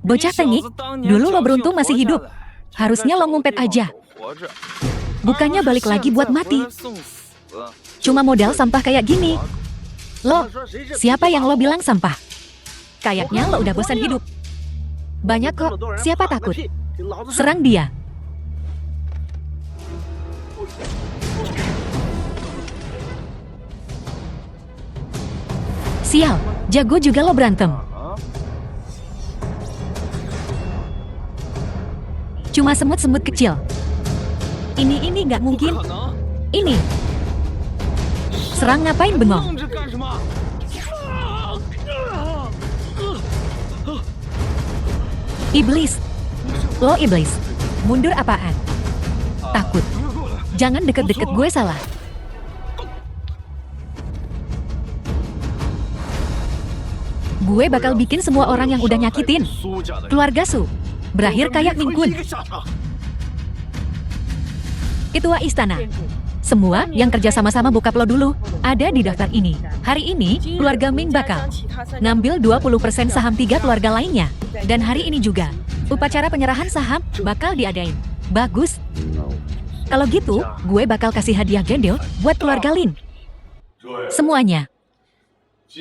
Bocah tengik, dulu lo beruntung masih hidup. Harusnya lo ngumpet aja. Bukannya balik lagi buat mati. Cuma modal sampah kayak gini. Lo, siapa yang lo bilang sampah? Kayaknya lo udah bosan hidup. Banyak kok, siapa takut? Serang dia. Sial, jago juga lo berantem. Cuma semut-semut kecil. Ini nggak mungkin. Ini. Serang ngapain bengong? Iblis. Lo iblis. Mundur apaan? Takut. Jangan deket-deket gue salah. Gue bakal bikin semua orang yang udah nyakitin keluarga Su berakhir kayak Ming Kun, ketua istana. Semua yang kerja sama-sama bokap lo dulu ada di daftar ini. Hari ini, keluarga Ming bakal ngambil 20% saham 3 keluarga lainnya. Dan hari ini juga, upacara penyerahan saham bakal diadain. Bagus. Kalau gitu, gue bakal kasih hadiah gembel buat keluarga Lin. Semuanya.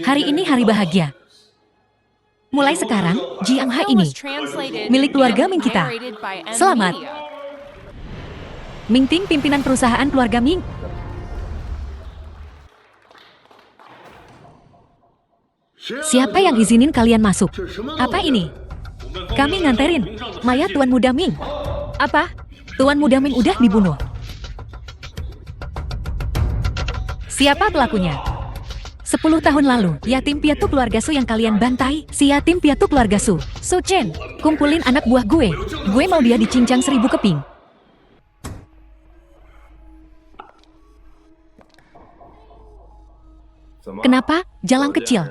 Hari ini hari bahagia. Mulai sekarang, Jiang Hai ini milik keluarga Ming kita. Selamat. Ming Ting, pimpinan perusahaan keluarga Ming. Siapa yang izinin kalian masuk? Apa ini? Kami nganterin mayat Tuan Muda Ming. Apa? Tuan Muda Ming udah dibunuh. Siapa pelakunya? 10 tahun lalu, yatim piatu keluarga Su yang kalian bantai, si yatim piatu keluarga Su. Su Chen, kumpulin anak buah gue. Gue mau dia dicincang 1000 keping. Kenapa? Jalan kecil.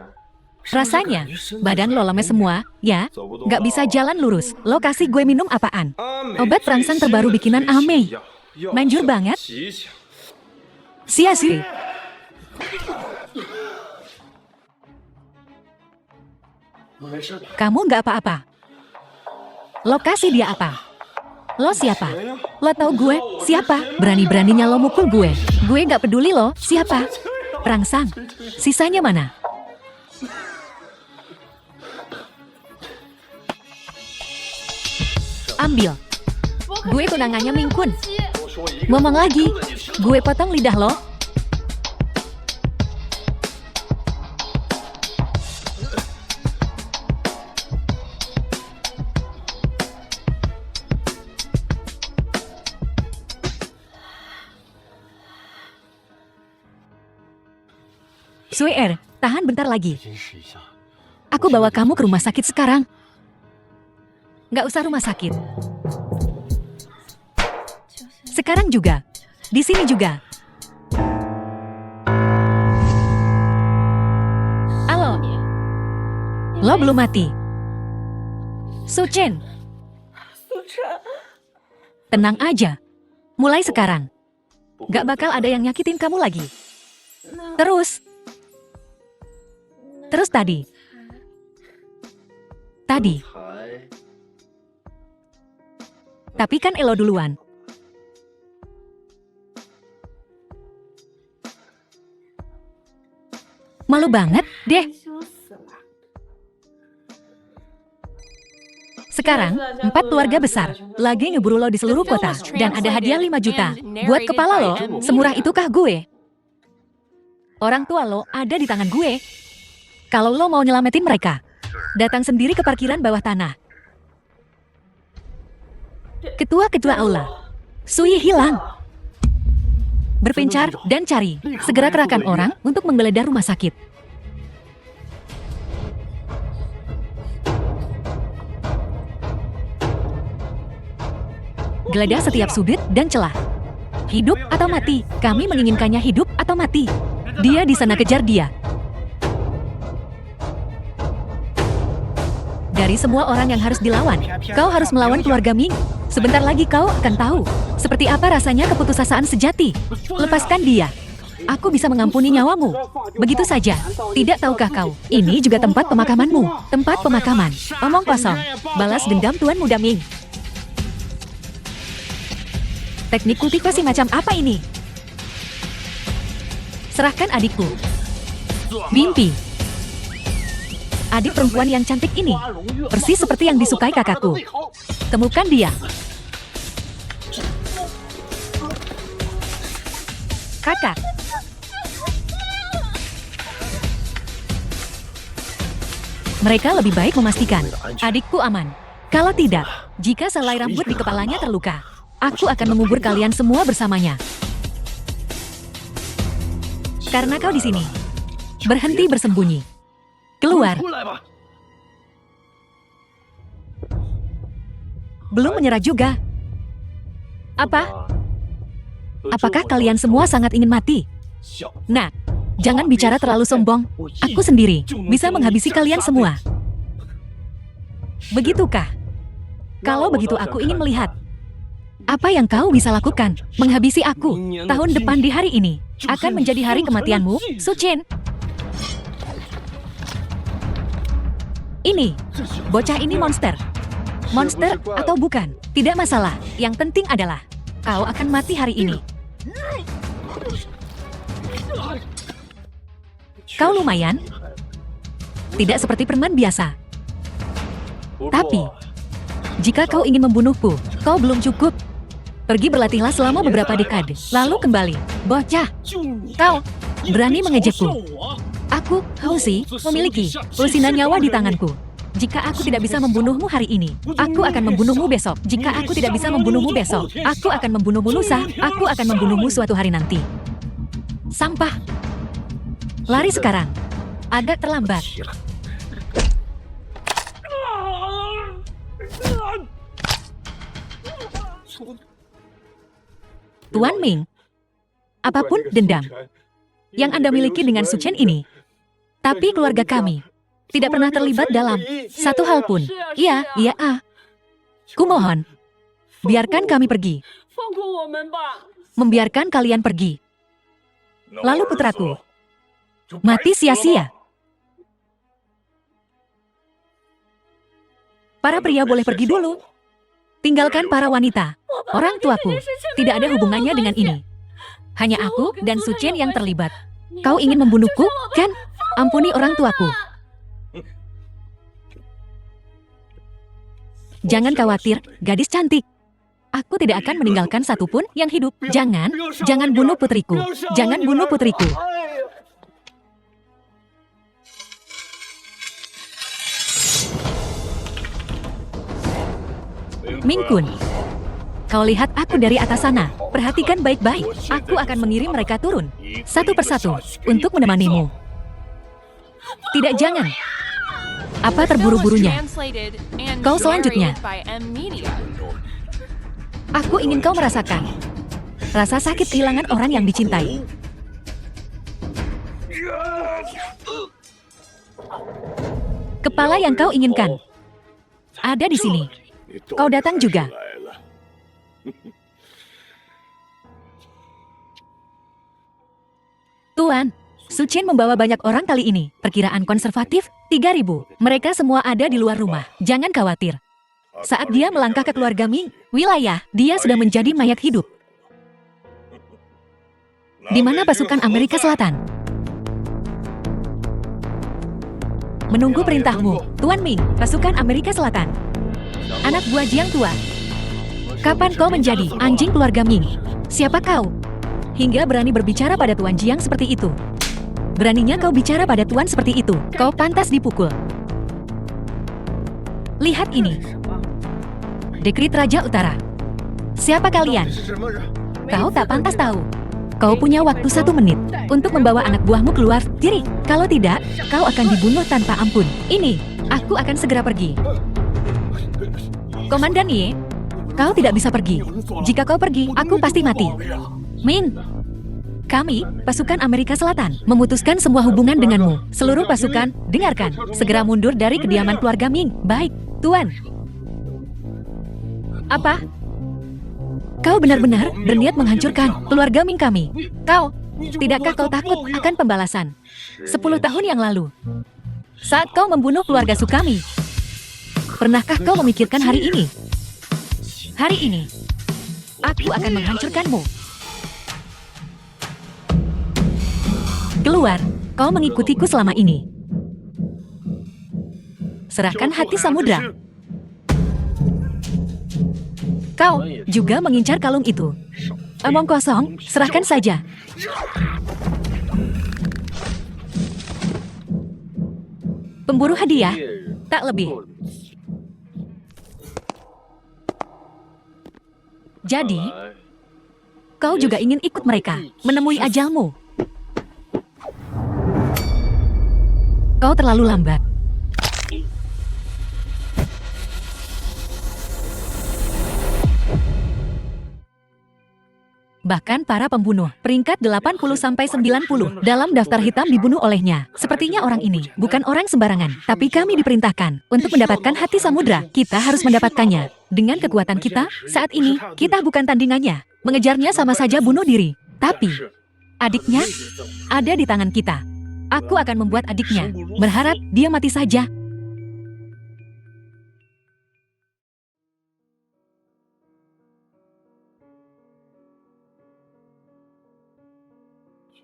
Rasanya, badan lo lemes semua, ya? Gak bisa jalan lurus. Lo kasih gue minum apaan? Obat perangsang terbaru bikinan Amei. Manjur banget. Sia-sia. Kamu nggak apa-apa. Lo kasih dia apa? Lo siapa? Lo tahu gue siapa? Berani-beraninya lo mukul gue. Gue nggak peduli lo siapa. Perangsang. Sisanya mana? Ambil. Gue tunangannya Ming Kun. Ngomong lagi. Gue potong lidah lo. Suer, tahan bentar lagi. Aku bawa kamu ke rumah sakit sekarang. Nggak usah rumah sakit. Sekarang juga. Di sini juga. Halo. Lo belum mati. Su Chen. Tenang aja. Mulai sekarang. Nggak bakal ada yang nyakitin kamu lagi. Terus tadi. Tapi kan Elo duluan. Malu banget deh. Sekarang, 4 keluarga besar lagi ngeburu lo di seluruh kota. Dan ada hadiah 5 juta. Buat kepala lo, semurah itukah gue? Orang tua lo ada di tangan gue. Kalau lo mau nyelamatin mereka, datang sendiri ke parkiran bawah tanah. Ketua-ketua aula. Sui hilang. Berpencar dan cari. Segera kerahkan orang untuk menggeledah rumah sakit. Geledah setiap sudut dan celah. Hidup atau mati? Kami menginginkannya hidup atau mati. Dia di sana, kejar dia. Dari semua orang yang harus dilawan, kau harus melawan keluarga Ming. Sebentar lagi kau akan tahu seperti apa rasanya keputusasaan sejati. Lepaskan dia. Aku bisa mengampuni nyawamu. Begitu saja. Tidak tahukah kau, ini juga tempat pemakamanmu. Tempat pemakaman. Omong kosong. Balas dendam Tuan Muda Ming. Teknik kultivasi macam apa ini? Serahkan adikku. Mimpi. Adik perempuan yang cantik ini. Persis seperti yang disukai kakakku. Temukan dia. Kakak. Mereka lebih baik memastikan adikku aman. Kalau tidak, jika selai rambut di kepalanya terluka, aku akan mengubur kalian semua bersamanya. Karena kau di sini. Berhenti bersembunyi. Keluar. Belum menyerah juga. Apa? Apakah kalian semua sangat ingin mati? Nah, jangan bicara terlalu sombong. Aku sendiri bisa menghabisi kalian semua. Begitukah? Kalau begitu aku ingin melihat. Apa yang kau bisa lakukan? Menghabisi aku. Tahun depan di hari ini akan menjadi hari kematianmu, Su Chen. Ini, bocah ini monster. Monster atau bukan, tidak masalah. Yang penting adalah, kau akan mati hari ini. Kau lumayan. Tidak seperti permen biasa. Tapi, jika kau ingin membunuhku, kau belum cukup. Pergi berlatihlah selama beberapa dekade, lalu kembali. Bocah, kau berani mengejekku. Aku, Housi, memiliki lusinan nyawa di tanganku. Jika aku tidak bisa membunuhmu hari ini, aku akan membunuhmu besok. Jika aku tidak bisa membunuhmu besok, aku akan membunuhmu lusa. Aku akan membunuhmu suatu hari nanti. Sampah. Lari sekarang. Agak terlambat. Tuan Ming, apapun dendam yang Anda miliki dengan Su Chen ini, tapi keluarga kami tidak pernah terlibat dalam satu hal pun. Iya, Kumohon, biarkan kami pergi. Membiarkan kalian pergi. Lalu putraku, mati sia-sia. Para pria boleh pergi dulu. Tinggalkan para wanita. Orang tuaku tidak ada hubungannya dengan ini. Hanya aku dan Su Chen yang terlibat. Kau ingin membunuhku, kan? Ampuni orang tuaku. Jangan khawatir, gadis cantik. Aku tidak akan meninggalkan satupun yang hidup. Jangan bunuh putriku. Jangan bunuh putriku. Ming Kun, kau lihat aku dari atas sana. Perhatikan baik-baik. Aku akan mengirim mereka turun satu persatu untuk menemanimu. Tidak, jangan. Apa terburu-burunya? Kau selanjutnya. Aku ingin kau merasakan rasa sakit kehilangan orang yang dicintai. Kepala yang kau inginkan ada di sini. Kau datang juga. Tuan, Su Chen membawa banyak orang kali ini. Perkiraan konservatif, 3.000. Mereka semua ada di luar rumah. Jangan khawatir. Saat dia melangkah ke keluarga Ming, wilayah, dia sudah menjadi mayat hidup. Di mana pasukan Amerika Selatan? Menunggu perintahmu, Tuan Ming, pasukan Amerika Selatan. Anak buah Jiang tua. Kapan kau menjadi anjing keluarga Ming? Siapa kau? Hingga berani berbicara pada Tuan Jiang seperti itu. Beraninya kau bicara pada Tuan seperti itu. Kau pantas dipukul. Lihat ini. Dekrit Raja Utara. Siapa kalian? Kau tak pantas tahu. Kau punya waktu 1 menit untuk membawa anak buahmu keluar diri. Kalau tidak, kau akan dibunuh tanpa ampun. Ini, aku akan segera pergi. Komandan Ye, kau tidak bisa pergi. Jika kau pergi, aku pasti mati. Ming, kami, pasukan Amerika Selatan, memutuskan semua hubungan denganmu. Seluruh pasukan, dengarkan, segera mundur dari kediaman keluarga Ming. Baik, Tuan. Apa? Kau benar-benar berniat menghancurkan keluarga Ming kami. Kau Tidakkah kau takut akan pembalasan? 10 tahun yang lalu, saat kau membunuh keluarga Sukami, pernahkah kau memikirkan hari ini? Hari ini, aku akan menghancurkanmu. Keluar, kau mengikutiku selama ini. Serahkan hati samudra. Kau juga mengincar kalung itu. Omong kosong, serahkan saja. Pemburu hadiah, tak lebih. Jadi, kau juga ingin ikut mereka, menemui ajalmu. Kau terlalu lambat. Bahkan para pembunuh, peringkat 80-90 dalam daftar hitam dibunuh olehnya. Sepertinya orang ini bukan orang sembarangan, tapi kami diperintahkan untuk mendapatkan hati samudra. Kita harus mendapatkannya. Dengan kekuatan kita, saat ini, kita bukan tandingannya. Mengejarnya sama saja bunuh diri. Tapi, adiknya ada di tangan kita. Aku akan membuat adiknya berharap dia mati saja.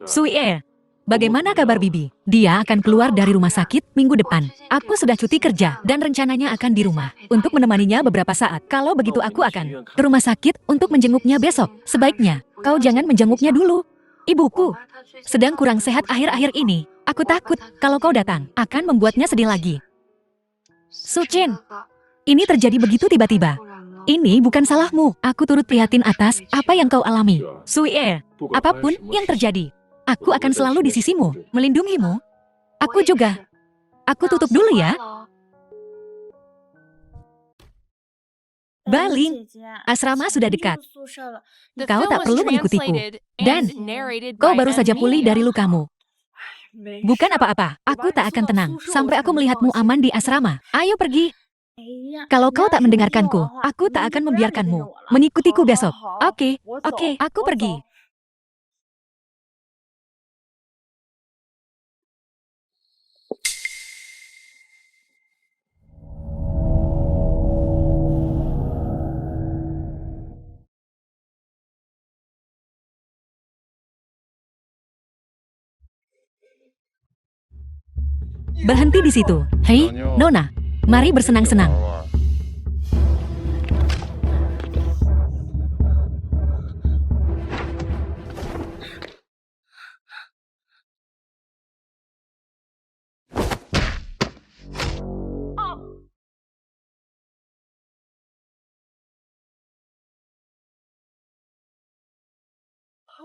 Suie, bagaimana kabar Bibi? Dia akan keluar dari rumah sakit minggu depan. Aku sudah cuti kerja dan rencananya akan di rumah untuk menemaninya beberapa saat. Kalau begitu aku akan ke rumah sakit untuk menjenguknya besok. Sebaiknya kau jangan menjenguknya dulu. Ibuku sedang kurang sehat akhir-akhir ini. Aku takut kalau kau datang akan membuatnya sedih lagi. Sucin, ini terjadi begitu tiba-tiba. Ini bukan salahmu. Aku turut prihatin atas apa yang kau alami. Suie, apapun yang terjadi, aku akan selalu di sisimu, melindungimu. Aku juga. Aku tutup dulu ya. Baling, asrama sudah dekat. Kau tak perlu mengikutiku. Dan kau baru saja pulih dari lukamu. Bukan apa-apa, aku tak akan tenang sampai aku melihatmu aman di asrama. Ayo pergi. Kalau kau tak mendengarkanku, aku tak akan membiarkanmu mengikutiku besok. Oke, aku pergi. Berhenti di situ. Hei, Nona, mari bersenang-senang.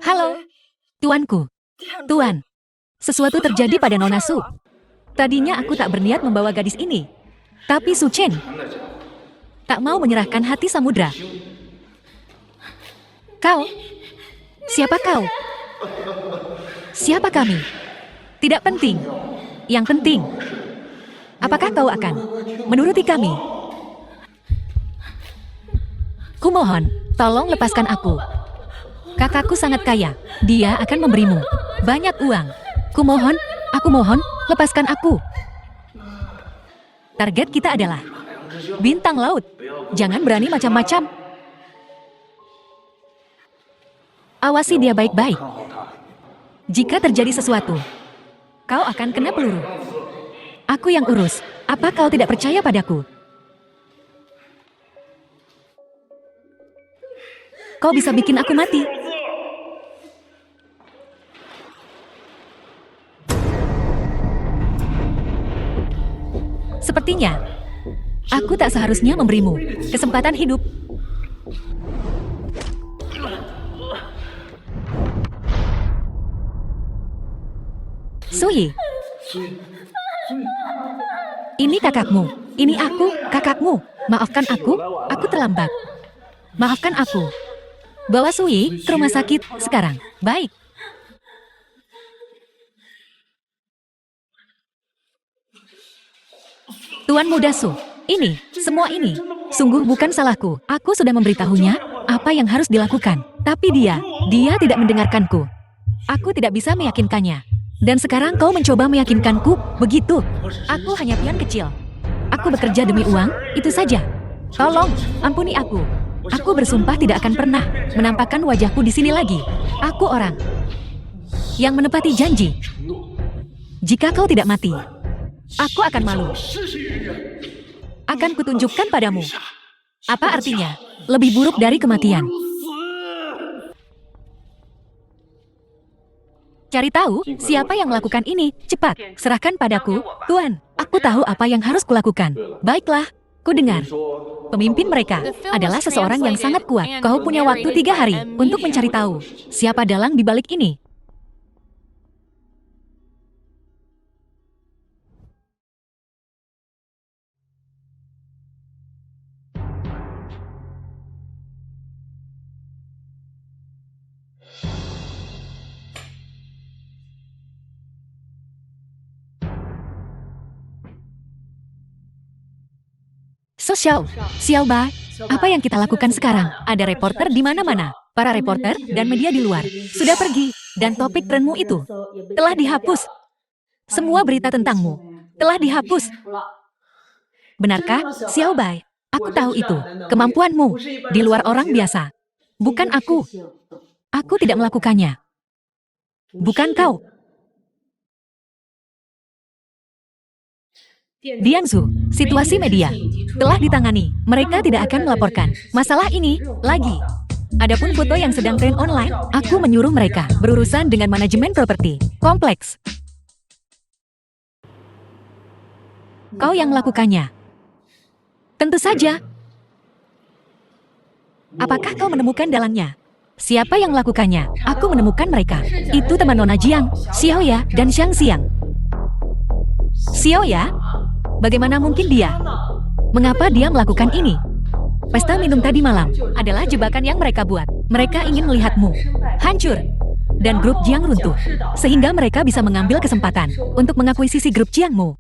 Halo, tuanku. Tuan, sesuatu terjadi pada Nona Su. Tadinya aku tak berniat membawa gadis ini. Tapi Su Chen tak mau menyerahkan hati samudra. Kau? Siapa kau? Siapa kami? Tidak penting. Yang penting, apakah kau akan menuruti kami? Kumohon, tolong lepaskan aku. Kakakku sangat kaya. Dia akan memberimu banyak uang. Kumohon, aku mohon, lepaskan aku. Target kita adalah bintang laut. Jangan berani macam-macam. Awasi dia baik-baik. Jika terjadi sesuatu, kau akan kena peluru. Aku yang urus. Apa kau tidak percaya padaku? Kau bisa bikin aku mati. Sepertinya, aku tak seharusnya memberimu kesempatan hidup. Sui, ini kakakmu. Ini aku, kakakmu. Maafkan aku terlambat. Maafkan aku. Bawa Sui ke rumah sakit sekarang. Baik. Tuan Muda Su, semua ini, sungguh bukan salahku. Aku sudah memberitahunya apa yang harus dilakukan. Tapi dia tidak mendengarkanku. Aku tidak bisa meyakinkannya. Dan sekarang kau mencoba meyakinkanku, begitu? Aku hanya pion kecil. Aku bekerja demi uang, itu saja. Tolong, ampuni aku. Aku bersumpah tidak akan pernah menampakkan wajahku di sini lagi. Aku orang yang menepati janji. Jika kau tidak mati, aku akan malu. Akan kutunjukkan padamu. Apa artinya? Lebih buruk dari kematian. Cari tahu siapa yang melakukan ini. Cepat, serahkan padaku. Tuan, aku tahu apa yang harus kulakukan. Baiklah, ku dengar. Pemimpin mereka adalah seseorang yang sangat kuat. Kau punya waktu 3 hari untuk mencari tahu siapa dalang di balik ini. So Xiao Bai, apa yang kita lakukan sekarang? Ada reporter di mana-mana. Para reporter dan media di luar sudah pergi. Dan topik trenmu itu telah dihapus. Semua berita tentangmu telah dihapus. Benarkah, Xiao Bai? Aku tahu itu. Kemampuanmu di luar orang biasa. Bukan aku. Aku tidak melakukannya. Bukan kau. Diangzu, situasi media telah ditangani. Mereka tidak akan melaporkan masalah ini lagi. Adapun foto yang sedang tren online, aku menyuruh mereka berurusan dengan manajemen properti kompleks. Kau yang melakukannya. Tentu saja. Apakah kau menemukan dalangnya? Siapa yang melakukannya? Aku menemukan mereka. Itu teman Nona Jiang, Xiaoya, dan Xiang Xiang. Xiaoya? Bagaimana mungkin dia? Mengapa dia melakukan ini? Pesta minum tadi malam adalah jebakan yang mereka buat. Mereka ingin melihatmu hancur dan grup Jiang runtuh, sehingga mereka bisa mengambil kesempatan untuk mengakuisisi grup Jiangmu.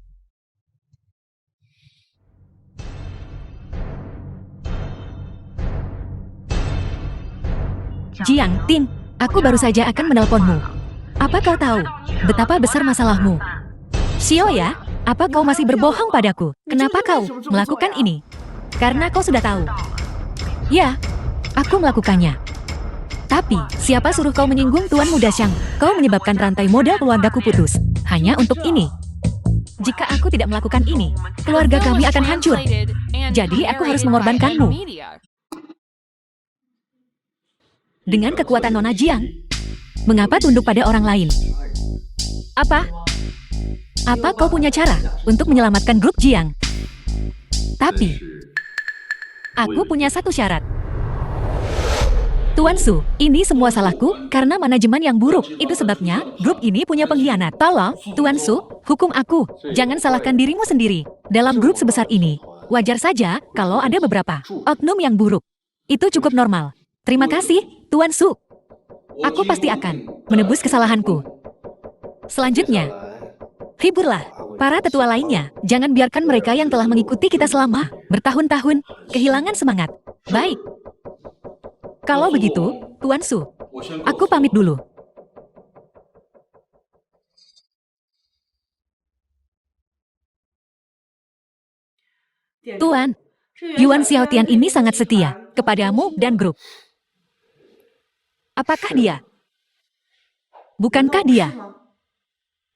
Jiang Ting, aku baru saja akan menelponmu. Apa kau tahu betapa besar masalahmu? Xiaoya, apa kau masih berbohong padaku? Kenapa kau melakukan ini? Karena kau sudah tahu. Ya, aku melakukannya. Tapi, siapa suruh kau menyinggung Tuan Muda Xiang? Kau menyebabkan rantai modal keluargaku putus. Hanya untuk ini. Jika aku tidak melakukan ini, keluarga kami akan hancur. Jadi, aku harus mengorbankanmu. Dengan kekuatan Nona Jiang, mengapa tunduk pada orang lain? Apa? Apa kau punya cara untuk menyelamatkan grup Jiang? Tapi, aku punya satu syarat. Tuan Su, ini semua salahku karena manajemen yang buruk. Itu sebabnya grup ini punya pengkhianat. Tolong, Tuan Su, hukum aku. Jangan salahkan dirimu sendiri. Dalam grup sebesar ini, wajar saja kalau ada beberapa oknum yang buruk. Itu cukup normal. Terima kasih, Tuan Su. Aku pasti akan menebus kesalahanku. Selanjutnya, hiburlah para tetua lainnya. Jangan biarkan mereka yang telah mengikuti kita selama bertahun-tahun kehilangan semangat. Baik. Kalau begitu, Tuan Su, aku pamit dulu. Tuan, Yuan Xiaotian ini sangat setia kepadamu dan grup. Apakah dia? Bukankah dia?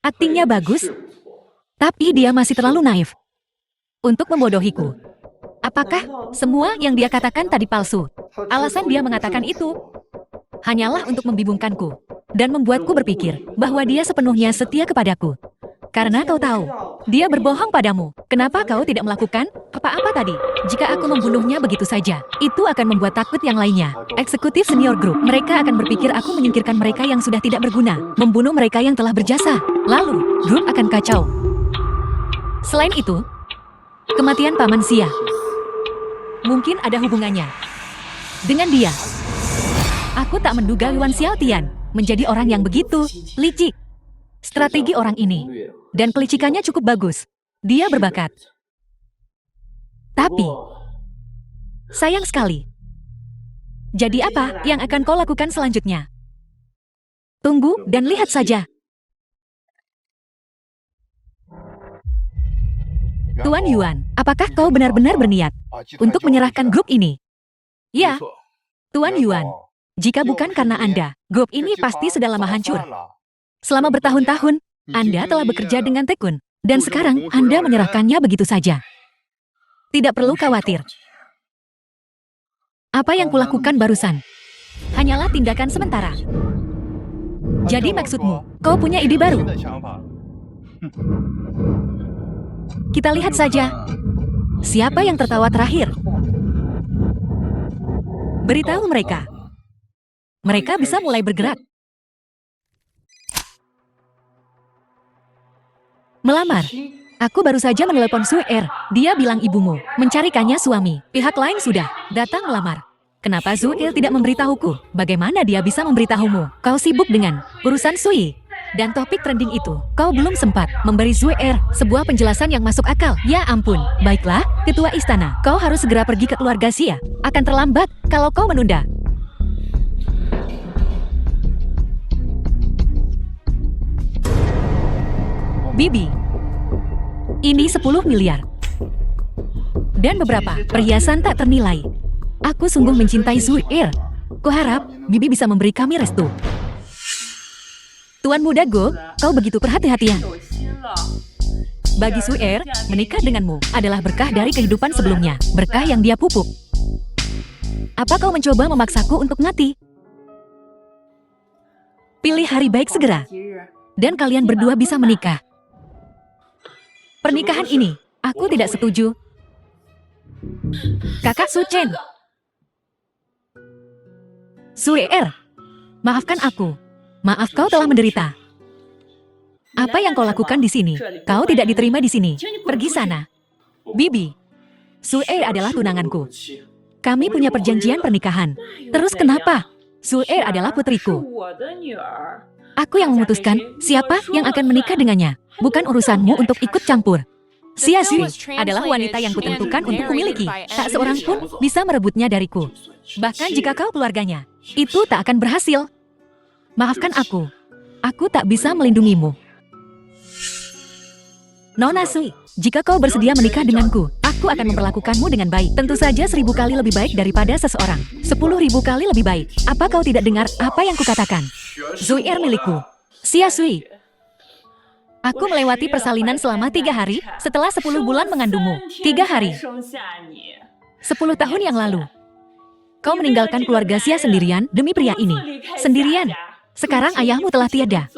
Aktingnya bagus, tapi dia masih terlalu naif untuk membodohiku. Apakah semua yang dia katakan tadi palsu? Alasan dia mengatakan itu hanyalah untuk membingungkanku dan membuatku berpikir bahwa dia sepenuhnya setia kepadaku. Karena kau tahu, dia berbohong padamu. Kenapa kau tidak melakukan apa-apa tadi? Jika aku membunuhnya begitu saja, itu akan membuat takut yang lainnya. Eksekutif senior grup, mereka akan berpikir aku menyingkirkan mereka yang sudah tidak berguna, membunuh mereka yang telah berjasa. Lalu, grup akan kacau. Selain itu, kematian Paman Xia mungkin ada hubungannya dengan dia. Aku tak menduga Yuan Xiaotian menjadi orang yang begitu licik. Strategi orang ini dan kelicikannya cukup bagus. Dia berbakat. Tapi, sayang sekali. Jadi apa yang akan kau lakukan selanjutnya? Tunggu dan lihat saja. Tuan Yuan, apakah kau benar-benar berniat untuk menyerahkan grup ini? Ya, Tuan Yuan. Jika bukan karena Anda, grup ini pasti sudah lama hancur. Selama bertahun-tahun, Anda telah bekerja dengan tekun. Dan sekarang, Anda menyerahkannya begitu saja. Tidak perlu khawatir. Apa yang kulakukan barusan hanyalah tindakan sementara. Jadi maksudmu, kau punya ide baru? Kita lihat saja. Siapa yang tertawa terakhir? Beritahu mereka. Mereka bisa mulai bergerak. Melamar. Aku baru saja menelepon Zuer. Dia bilang ibumu mencarikannya suami. Pihak lain sudah datang melamar. Kenapa Zuer tidak memberitahuku? Bagaimana dia bisa memberitahumu? Kau sibuk dengan urusan Sui. Dan topik trending itu, kau belum sempat memberi Zuer sebuah penjelasan yang masuk akal. Ya ampun. Baiklah, ketua istana. Kau harus segera pergi ke keluarga Xia. Akan terlambat kalau kau menunda. Bibi. Ini 10 miliar. Dan beberapa perhiasan tak ternilai. Aku sungguh mencintai Zuer. Kuharap Bibi bisa memberi kami restu. Tuan muda Go, kau begitu perhati-hatian. Bagi Zuer, menikah denganmu adalah berkah dari kehidupan sebelumnya. Berkah yang dia pupuk. Apa kau mencoba memaksaku untuk mati? Pilih hari baik segera. Dan kalian berdua bisa menikah. Pernikahan ini, aku tidak setuju. Kakak Su Chen. Zuer, maafkan aku. Maaf kau telah menderita. Apa yang kau lakukan di sini? Kau tidak diterima di sini. Pergi sana. Bibi, Zuer adalah tunanganku. Kami punya perjanjian pernikahan. Terus kenapa? Zuer adalah putriku. Aku yang memutuskan siapa yang akan menikah dengannya. Bukan urusanmu untuk ikut campur. Xia Sui adalah wanita yang kutentukan untuk kumiliki. Tak seorang pun bisa merebutnya dariku. Bahkan jika kau keluarganya, itu tak akan berhasil. Maafkan aku. Aku tak bisa melindungimu. Nona Sui, jika kau bersedia menikah denganku, aku akan memperlakukanmu dengan baik. Tentu saja 1000 kali lebih baik daripada seseorang. 10.000 kali lebih baik. Apa kau tidak dengar apa yang kukatakan? Zuer milikku. Xia Sui. Aku melewati persalinan selama 3 hari setelah 10 bulan mengandungmu. 3 hari. 10 tahun yang lalu. Kau meninggalkan keluarga Xia sendirian demi pria ini. Sendirian. Sekarang ayahmu telah tiada.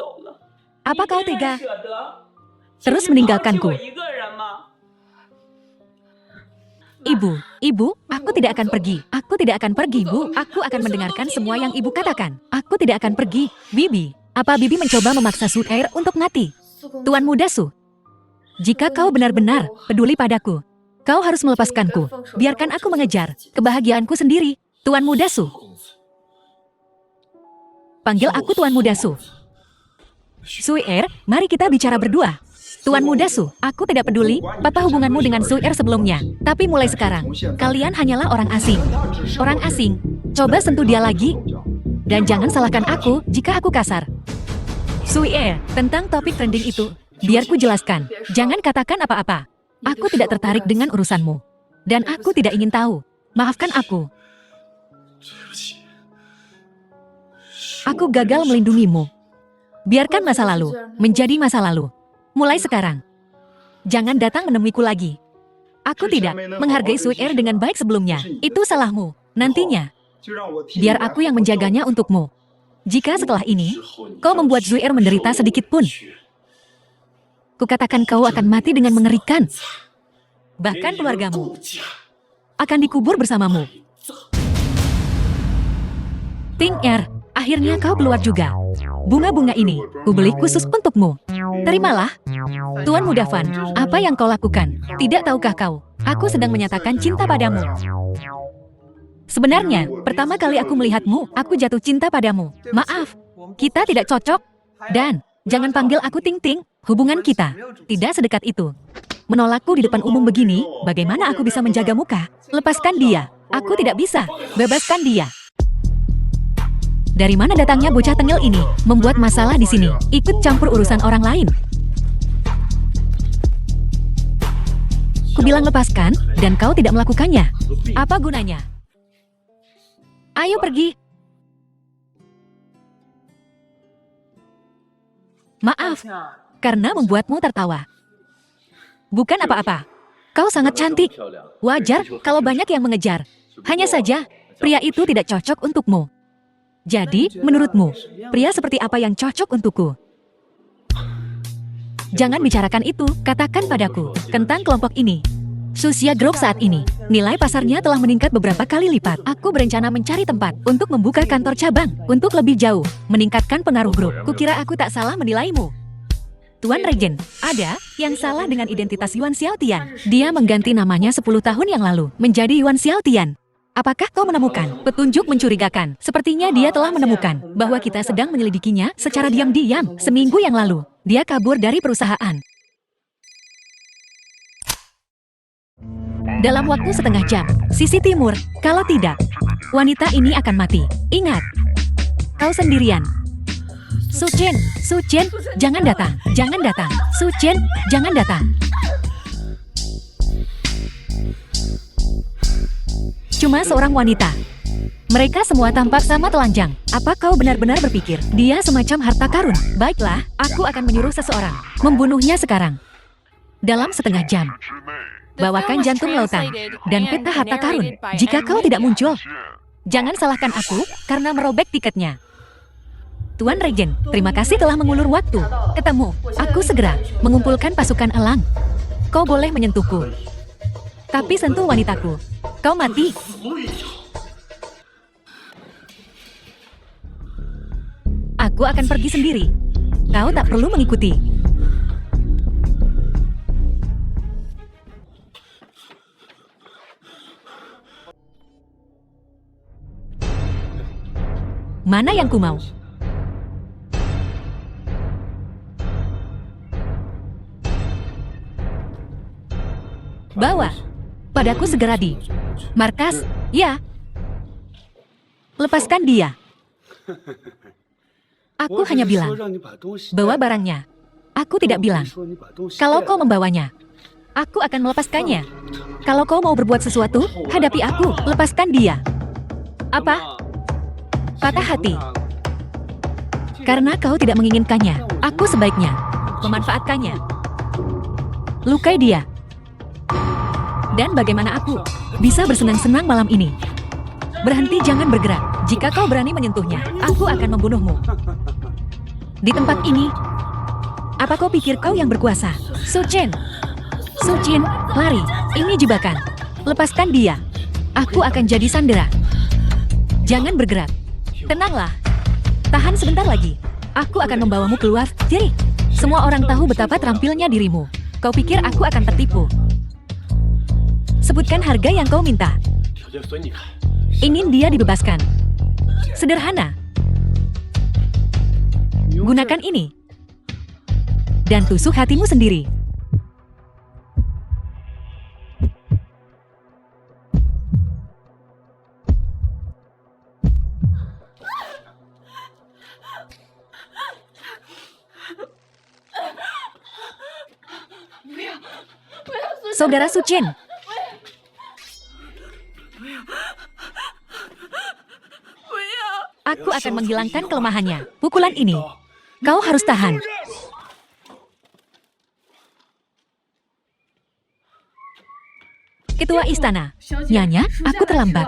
Apa kau tega terus meninggalkanku? Ibu, aku tidak akan pergi. Aku tidak akan pergi, Bu. Aku akan mendengarkan semua yang ibu katakan. Aku tidak akan pergi. Bibi, apa Bibi mencoba memaksa Zuer untuk mati? Tuan muda Su, jika kau benar-benar peduli padaku, kau harus melepaskanku. Biarkan aku mengejar kebahagiaanku sendiri. Tuan muda Su. Panggil aku Tuan muda Su. Zuer, mari kita bicara berdua. Tuan muda Su, aku tidak peduli apa hubunganmu dengan Zuer sebelumnya. Tapi mulai sekarang, kalian hanyalah orang asing. Orang asing. Coba sentuh dia lagi. Dan jangan salahkan aku jika aku kasar. Zuer, tentang topik trending itu, biar ku jelaskan. Jangan katakan apa-apa. Aku tidak tertarik dengan urusanmu. Dan aku tidak ingin tahu. Maafkan aku. Aku gagal melindungimu. Biarkan masa lalu menjadi masa lalu. Mulai sekarang, jangan datang menemuiku lagi. Aku tidak menghargai Zuer dengan baik sebelumnya. Itu salahmu. Nantinya, biar aku yang menjaganya untukmu. Jika setelah ini, kau membuat Zuer menderita sedikit pun, kukatakan kau akan mati dengan mengerikan. Bahkan keluargamu akan dikubur bersamamu. Ting Er, akhirnya kau keluar juga. Bunga-bunga ini, kubeli khusus untukmu. Terimalah. Tuan muda Fan, apa yang kau lakukan? Tidak tahukah kau? Aku sedang menyatakan cinta padamu. Sebenarnya, pertama kali aku melihatmu, aku jatuh cinta padamu. Maaf, kita tidak cocok. Dan, jangan panggil aku Ting Ting. Hubungan kita tidak sedekat itu. Menolakku di depan umum begini, bagaimana aku bisa menjaga muka? Lepaskan dia. Aku tidak bisa. Bebaskan dia. Dari mana datangnya bocah tengil ini? Membuat masalah di sini. Ikut campur urusan orang lain. Kubilang lepaskan, dan kau tidak melakukannya. Apa gunanya? Ayo pergi. Maaf, karena membuatmu tertawa. Bukan apa-apa. Kau sangat cantik. Wajar kalau banyak yang mengejar. Hanya saja, pria itu tidak cocok untukmu. Jadi, menurutmu, pria seperti apa yang cocok untukku? Jangan bicarakan itu, katakan padaku, tentang kelompok ini. Susia Group saat ini, nilai pasarnya telah meningkat beberapa kali lipat. Aku berencana mencari tempat untuk membuka kantor cabang, untuk lebih jauh, meningkatkan pengaruh grup. Kukira aku tak salah menilaimu. Tuan Regent, ada yang salah dengan identitas Yuan Xiaotian. Dia mengganti namanya 10 tahun yang lalu, menjadi Yuan Xiaotian. Apakah kau menemukan petunjuk mencurigakan? Sepertinya dia telah menemukan bahwa kita sedang menyelidikinya secara diam-diam. Seminggu yang lalu, dia kabur dari perusahaan. Dalam waktu setengah jam, sisi timur, kalau tidak, wanita ini akan mati. Ingat, kau sendirian. Su Chen, jangan datang, jangan datang. Su Chen, jangan datang. Cuma seorang wanita. Mereka semua tampak sama telanjang. Apa kau benar-benar berpikir dia semacam harta karun? Baiklah, aku akan menyuruh seseorang membunuhnya sekarang. Dalam setengah jam. Bawakan jantung lautan dan peta harta karun. Jika kau tidak muncul, jangan salahkan aku karena merobek tiketnya. Tuan Regent, terima kasih telah mengulur waktu. Ketemu, aku segera mengumpulkan pasukan elang. Kau boleh menyentuhku. Tapi sentuh wanitaku. Kau mati. Aku akan pergi sendiri. Kau tak perlu mengikuti. Mana yang ku mau? Bawa. Padaku segera di markas, ya. Lepaskan dia. Aku hanya bilang, bawa barangnya. Aku tidak bilang, kalau kau membawanya, aku akan melepaskannya. Kalau kau mau berbuat sesuatu, hadapi aku, lepaskan dia. Apa? Patah hati. Karena kau tidak menginginkannya, aku sebaiknya memanfaatkannya. Lukai dia. Dan bagaimana aku bisa bersenang-senang malam ini? Berhenti, jangan bergerak. Jika kau berani menyentuhnya, aku akan membunuhmu. Di tempat ini, apa kau pikir kau yang berkuasa? Su Chen, lari. Ini jebakan. Lepaskan dia. Aku akan jadi sandera. Jangan bergerak. Tenanglah. Tahan sebentar lagi. Aku akan membawamu keluar. Jadi, semua orang tahu betapa terampilnya dirimu. Kau pikir aku akan tertipu? Sebutkan harga yang kau minta. Ingin dia dibebaskan. Sederhana. Gunakan ini. Dan tusuk hatimu sendiri. Saudara Su Chen. Aku akan menghilangkan kelemahannya. Pukulan ini, kau harus tahan. Ketua Istana, Nyonya, aku terlambat.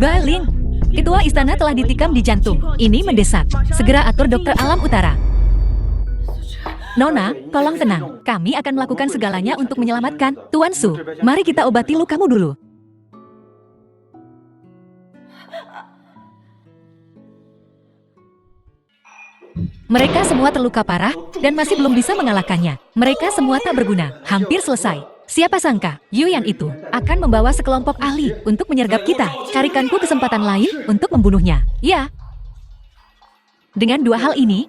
Baling, Ketua Istana telah ditikam di jantung. Ini mendesak. Segera atur dokter alam utara. Nona, tolong tenang. Kami akan melakukan segalanya untuk menyelamatkan Tuan Su. Mari kita obati lukamu dulu. Mereka semua terluka parah dan masih belum bisa mengalahkannya. Mereka semua tak berguna. Hampir selesai. Siapa sangka, Yu Yan itu akan membawa sekelompok ahli untuk menyergap kita. Carikanku kesempatan lain untuk membunuhnya. Ya. Dengan dua hal ini,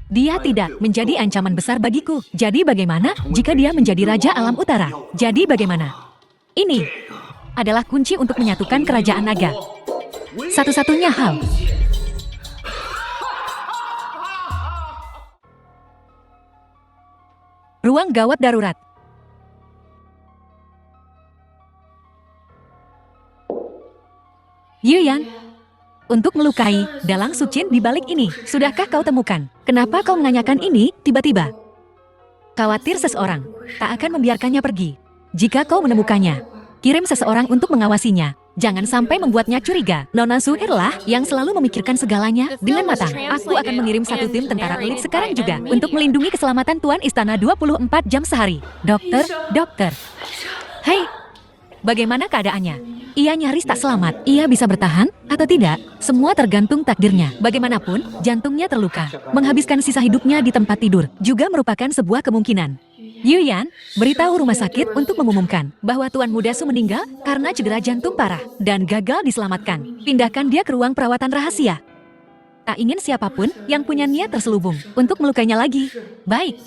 dia tidak menjadi ancaman besar bagiku. Jadi bagaimana jika dia menjadi Raja Alam Utara? Jadi bagaimana? Ini adalah kunci untuk menyatukan Kerajaan Naga. Satu-satunya hal. Ruang gawat darurat. Yuyan, untuk melukai dalang Sucin di balik ini, sudahkah kau temukan? Kenapa kau menanyakan ini tiba-tiba? Khawatir seseorang, tak akan membiarkannya pergi. Jika kau menemukannya, kirim seseorang untuk mengawasinya. Jangan sampai membuatnya curiga. Nona Zuir lah yang selalu memikirkan segalanya dengan matang. Aku akan mengirim satu tim tentara elit sekarang juga untuk melindungi keselamatan Tuan Istana 24 jam sehari. Dokter. Hei, bagaimana keadaannya? Ia nyaris tak selamat. Ia bisa bertahan atau tidak? Semua tergantung takdirnya. Bagaimanapun, jantungnya terluka. Menghabiskan sisa hidupnya di tempat tidur juga merupakan sebuah kemungkinan. Yuyan, beritahu rumah sakit untuk mengumumkan bahwa Tuan Muda Su meninggal karena cedera jantung parah dan gagal diselamatkan. Pindahkan dia ke ruang perawatan rahasia. Tak ingin siapapun yang punya niat terselubung untuk melukainya lagi. Baik,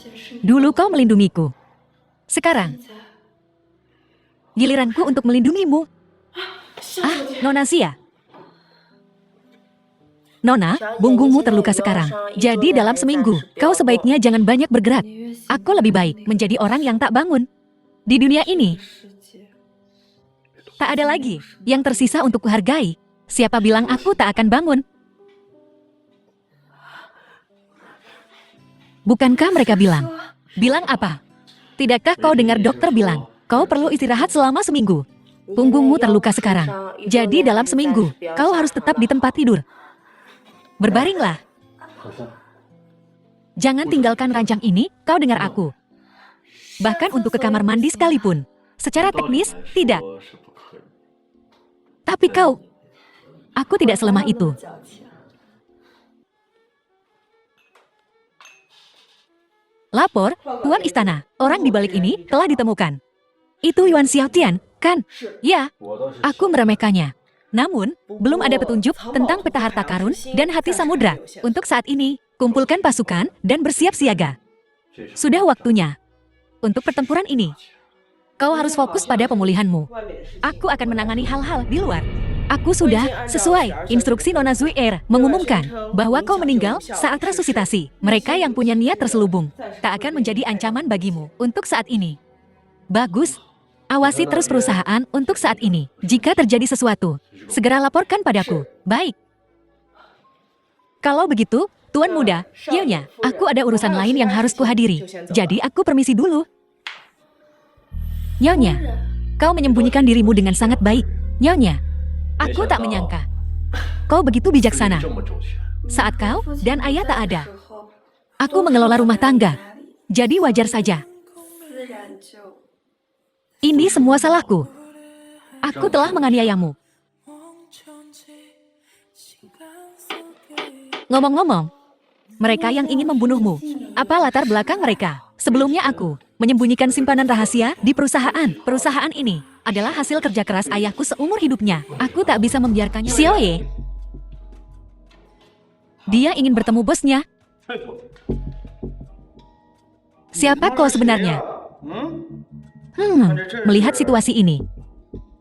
dulu kau melindungiku. Sekarang, giliranku untuk melindungimu. Nona Xia. Nona, punggungmu terluka sekarang. Jadi dalam seminggu, kau sebaiknya jangan banyak bergerak. Aku lebih baik menjadi orang yang tak bangun. Di dunia ini, tak ada lagi yang tersisa untuk kuhargai. Siapa bilang aku tak akan bangun? Bukankah mereka bilang? Bilang apa? Tidakkah kau dengar dokter bilang, kau perlu istirahat selama seminggu? Punggungmu terluka sekarang. Jadi dalam seminggu, kau harus tetap di tempat tidur. Berbaringlah. Jangan tinggalkan ranjang ini, kau dengar aku. Bahkan untuk ke kamar mandi sekalipun. Secara teknis, tidak. Tapi aku tidak selemah itu. Lapor, Tuan Istana, orang di balik ini telah ditemukan. Itu Yuan Xiaotian, kan? Ya, aku meremehkannya. Namun, belum ada petunjuk tentang peta harta karun dan hati samudra. Untuk saat ini, kumpulkan pasukan dan bersiap siaga. Sudah waktunya untuk pertempuran ini. Kau harus fokus pada pemulihanmu. Aku akan menangani hal-hal di luar. Aku sudah, sesuai instruksi Nona Zuir, mengumumkan bahwa kau meninggal saat resusitasi. Mereka yang punya niat terselubung tak akan menjadi ancaman bagimu untuk saat ini. Bagus. Awasi terus perusahaan untuk saat ini. Jika terjadi sesuatu, segera laporkan padaku. Baik. Kalau begitu, Tuan Muda, Nyonya, aku ada urusan lain yang harus kuhadiri. Jadi aku permisi dulu. Nyonya, kau menyembunyikan dirimu dengan sangat baik. Nyonya, aku tak menyangka. Kau begitu bijaksana. Saat kau dan ayah tak ada, aku mengelola rumah tangga. Jadi wajar saja. Ini semua salahku. Aku telah menganiayamu. Ngomong-ngomong, mereka yang ingin membunuhmu, apa latar belakang mereka? Sebelumnya aku menyembunyikan simpanan rahasia di perusahaan. Perusahaan ini adalah hasil kerja keras ayahku seumur hidupnya. Aku tak bisa membiarkannya. Xiaoye, dia ingin bertemu bosnya. Siapa kau sebenarnya? Melihat situasi ini,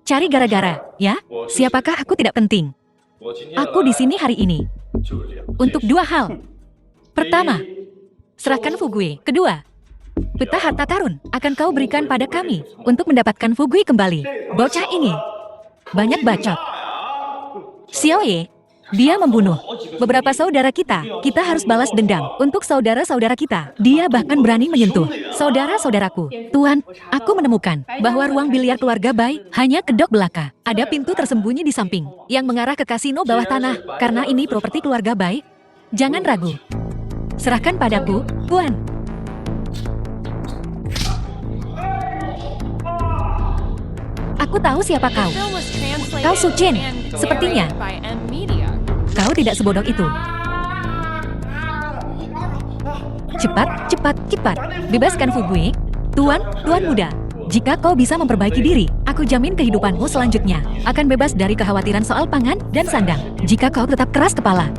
cari gara-gara, ya? Siapakah aku tidak penting. Aku di sini hari ini untuk dua hal. Pertama, serahkan Fugui. Kedua, peta harta karun akan kau berikan pada kami untuk mendapatkan Fugui kembali. Bocah ini banyak bacot. Xiaoye, dia membunuh beberapa saudara kita. Kita harus balas dendam untuk saudara-saudara kita. Dia bahkan berani menyentuh saudara-saudaraku. Tuan, aku menemukan bahwa ruang biliar keluarga Bai hanya kedok belaka. Ada pintu tersembunyi di samping yang mengarah ke kasino bawah tanah. Karena ini properti keluarga Bai, jangan ragu. Serahkan padaku, Tuan. Aku tahu siapa kau. Kau Sucin, sepertinya. Kau tidak sebodoh itu. Cepat. Bebaskan Fugui. Tuan Muda. Jika kau bisa memperbaiki diri, aku jamin kehidupanmu selanjutnya akan bebas dari kekhawatiran soal pangan dan sandang. Jika kau tetap keras kepala,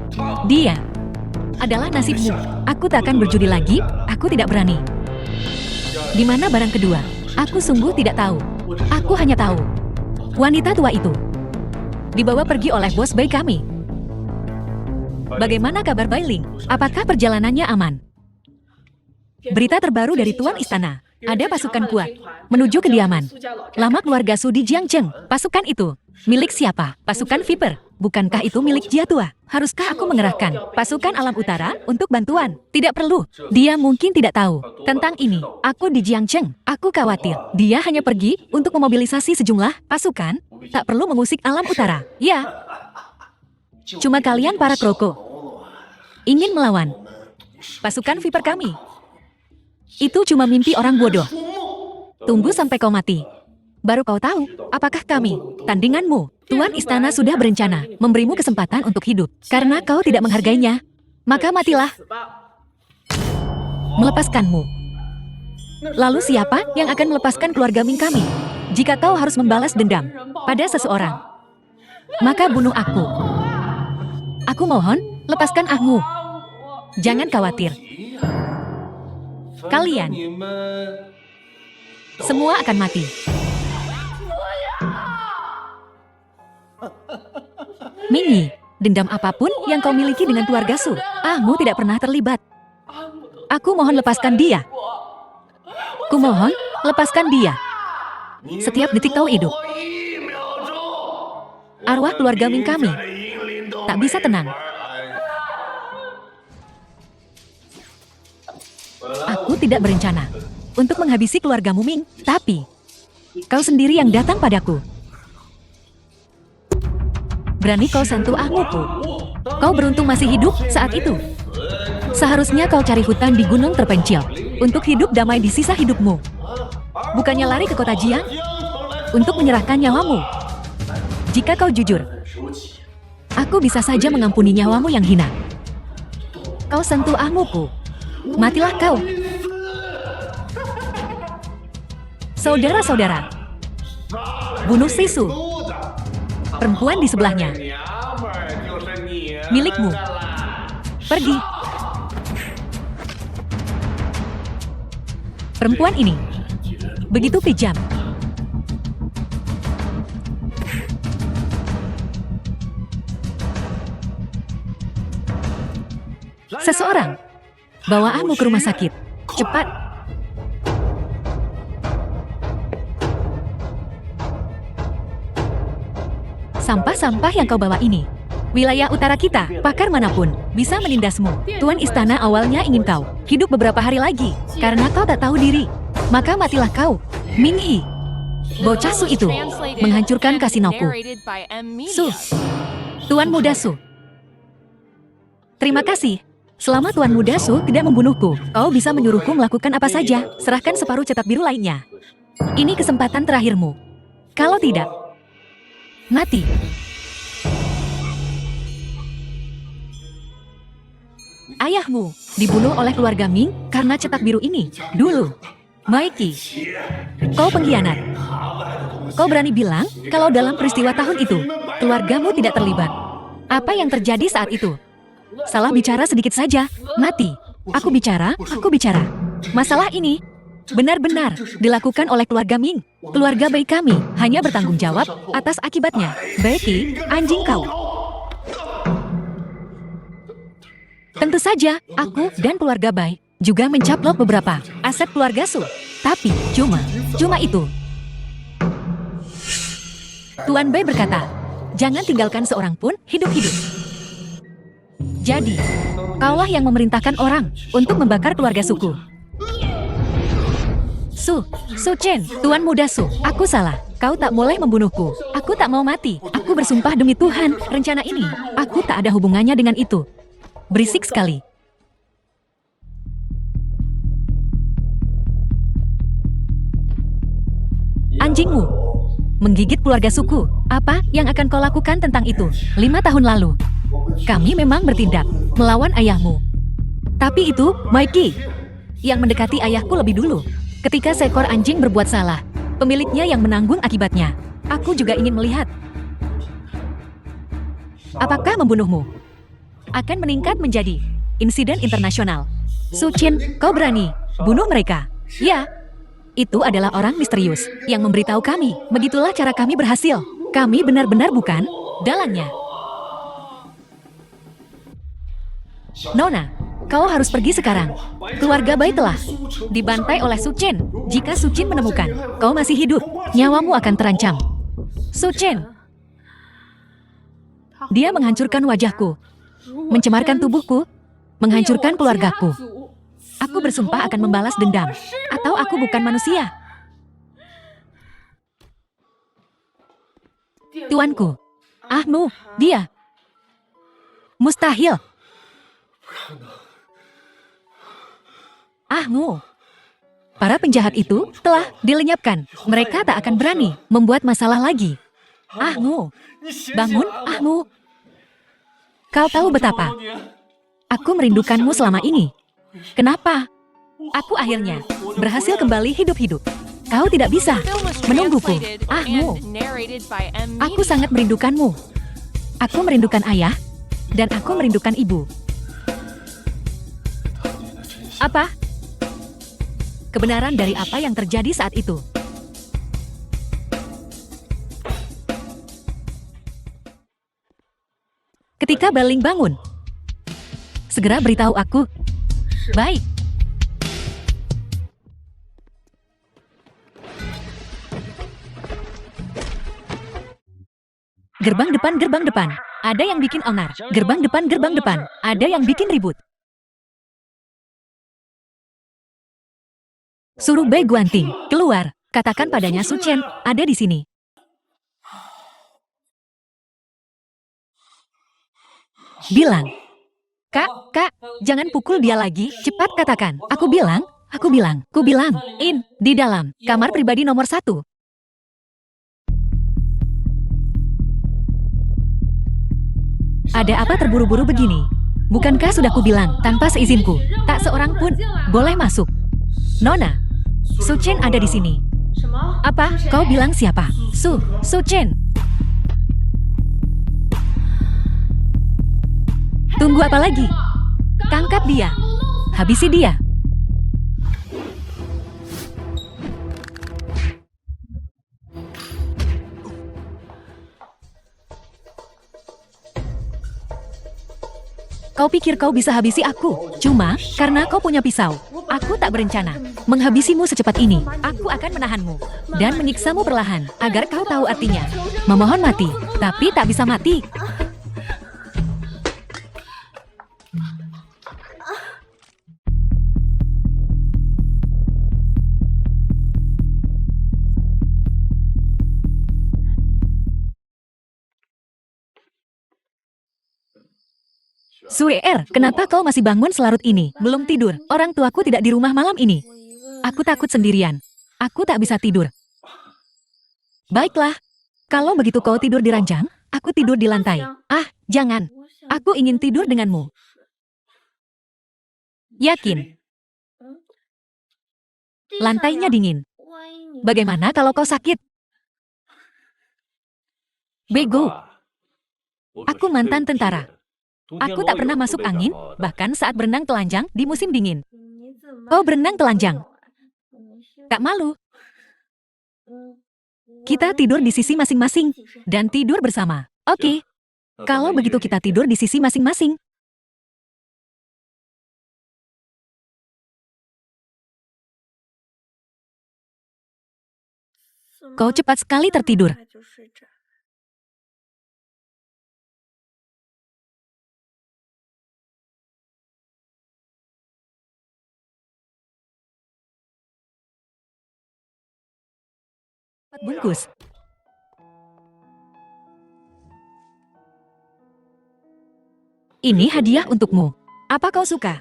dia adalah nasibmu. Aku tak akan berjudi lagi, aku tidak berani. Di mana barang kedua? Aku sungguh tidak tahu. Aku hanya tahu wanita tua itu dibawa pergi oleh bos Bai kami. Bagaimana kabar Bailing? Apakah perjalanannya aman? Berita terbaru dari Tuan Istana. Ada pasukan kuat menuju kediaman lama keluarga Su di Jiangcheng. Pasukan itu milik siapa? Pasukan Viper. Bukankah itu milik Jiatua? Haruskah aku mengerahkan pasukan alam utara untuk bantuan? Tidak perlu. Dia mungkin tidak tahu tentang ini. Aku di Jiangcheng. Aku khawatir. Dia hanya pergi untuk memobilisasi sejumlah pasukan. Tak perlu mengusik alam utara. Ya. Cuma kalian para kroko ingin melawan pasukan Viper kami. Itu cuma mimpi orang bodoh. Tunggu sampai kau mati. Baru kau tahu, apakah kami, tandinganmu. Tuan Istana sudah berencana memberimu kesempatan untuk hidup. Karena kau tidak menghargainya, maka matilah. Melepaskanmu. Lalu siapa yang akan melepaskan keluarga Ming kami? Jika kau harus membalas dendam pada seseorang, maka bunuh aku. Aku mohon, lepaskan aku. Jangan khawatir. Kalian semua akan mati. Mingyi, dendam apapun yang kau miliki dengan keluarga Su, Ahmu tidak pernah terlibat. Aku mohon lepaskan dia. Kumohon, lepaskan dia. Setiap detik kau hidup. Arwah keluarga Ming kami tak bisa tenang. Aku tidak berencana untuk menghabisi keluargamu Ming, tapi kau sendiri yang datang padaku. Berani kau sentuh ahmuku. Kau beruntung masih hidup saat itu. Seharusnya kau cari hutan di gunung terpencil untuk hidup damai di sisa hidupmu. Bukannya lari ke kota Jiang untuk menyerahkan nyawamu. Jika kau jujur, aku bisa saja mengampuni nyawamu yang hina. Kau sentuh ahmuku. Matilah kau. Saudara-saudara, bunuh Sisu. Perempuan di sebelahnya. Milikmu. Pergi. Perempuan ini begitu kejam. Seseorang bawa Ahmu ke rumah sakit. Cepat. Sampah-sampah yang kau bawa ini. Wilayah utara kita, pakar manapun, bisa menindasmu. Tuan Istana awalnya ingin kau hidup beberapa hari lagi. Karena kau tak tahu diri. Maka matilah kau. Mingyi. Bocah Su itu menghancurkan kasinoku. Su. Tuan Muda Su. Terima kasih. Selama Tuan Muda Su tidak membunuhku, kau bisa menyuruhku melakukan apa saja. Serahkan separuh cetak biru lainnya. Ini kesempatan terakhirmu. Kalau tidak, mati. Ayahmu dibunuh oleh keluarga Ming karena cetak biru ini. Dulu. Maiki, kau pengkhianat. Kau berani bilang kalau dalam peristiwa tahun itu, keluargamu tidak terlibat. Apa yang terjadi saat itu? Salah bicara sedikit saja, mati. Aku bicara. Masalah ini benar-benar dilakukan oleh keluarga Ming. Keluarga Bai kami hanya bertanggung jawab atas akibatnya. Betty, anjing kau. Tentu saja, aku dan keluarga Bai juga mencaplok beberapa aset keluarga Su. Tapi, cuma itu. Tuan Bai berkata, jangan tinggalkan seorang pun hidup-hidup. Jadi, kaulah yang memerintahkan orang untuk membakar keluarga suku. Su Chen, Tuan Muda Su, aku salah. Kau tak boleh membunuhku. Aku tak mau mati. Aku bersumpah demi Tuhan, rencana ini, aku tak ada hubungannya dengan itu. Berisik sekali. Anjingmu menggigit keluarga suku. Apa yang akan kau lakukan tentang itu? 5 tahun lalu, kami memang bertindak melawan ayahmu. Tapi itu Maiki yang mendekati ayahku lebih dulu. Ketika seekor anjing berbuat salah, pemiliknya yang menanggung akibatnya. Aku juga ingin melihat apakah membunuhmu akan meningkat menjadi insiden internasional. Su Chen, kau berani bunuh mereka? Ya, itu adalah orang misterius yang memberitahu kami. Begitulah cara kami berhasil. Kami benar-benar bukan dalangnya. Nona, kau harus pergi sekarang. Keluarga Bai telah dibantai oleh Su Chen. Jika Su Chen menemukan kau masih hidup, nyawamu akan terancam. Su Chen. Dia menghancurkan wajahku, mencemarkan tubuhku, menghancurkan keluargaku. Aku bersumpah akan membalas dendam. Atau aku bukan manusia. Tuanku. Ahmu, dia. Mustahil. Ahmu. Para penjahat itu telah dilenyapkan. Mereka tak akan berani membuat masalah lagi. Ahmu. Bangun, Ahmu. Kau tahu betapa aku merindukanmu selama ini. Kenapa? Aku akhirnya berhasil kembali hidup-hidup. Kau tidak bisa menungguku. Ahmu. Aku sangat merindukanmu. Aku merindukan ayah, dan aku merindukan ibu. Apa? Kebenaran dari apa yang terjadi saat itu. Ketika Beling bangun, segera beritahu aku. Baik. Gerbang depan. Ada yang bikin onar. Gerbang depan. Ada yang bikin ribut. Suruh Bai Guanting keluar. Katakan padanya Su Chen ada di sini. Bilang. Kak, jangan pukul dia lagi. Cepat katakan. Aku bilang. In, di dalam kamar pribadi nomor 1. Ada apa terburu-buru begini? Bukankah sudah kubilang tanpa seizinku, tak seorang pun boleh masuk? Nona, Su Chen ada di sini. Apa? Kau bilang siapa? Su Chen. Tunggu apa lagi? Tangkap dia. Habisi dia. Kau pikir kau bisa habisi aku? Cuma karena kau punya pisau. Aku tak berencana menghabisimu secepat ini. Aku akan menahanmu dan menyiksamu perlahan agar kau tahu artinya memohon mati, tapi tak bisa mati. Suer, kenapa kau masih bangun selarut ini? Belum tidur. Orang tuaku tidak di rumah malam ini. Aku takut sendirian. Aku tak bisa tidur. Baiklah. Kalau begitu kau tidur di ranjang, aku tidur di lantai. Ah, jangan. Aku ingin tidur denganmu. Yakin. Lantainya dingin. Bagaimana kalau kau sakit? Bego. Aku mantan tentara. Aku tak pernah masuk angin, bahkan saat berenang telanjang di musim dingin. Kau berenang telanjang. Tak malu. Kita tidur di sisi masing-masing dan tidur bersama. Oke. Kalau begitu kita tidur di sisi masing-masing. Kau cepat sekali tertidur. Bungkus. Ini hadiah untukmu. Apa kau suka?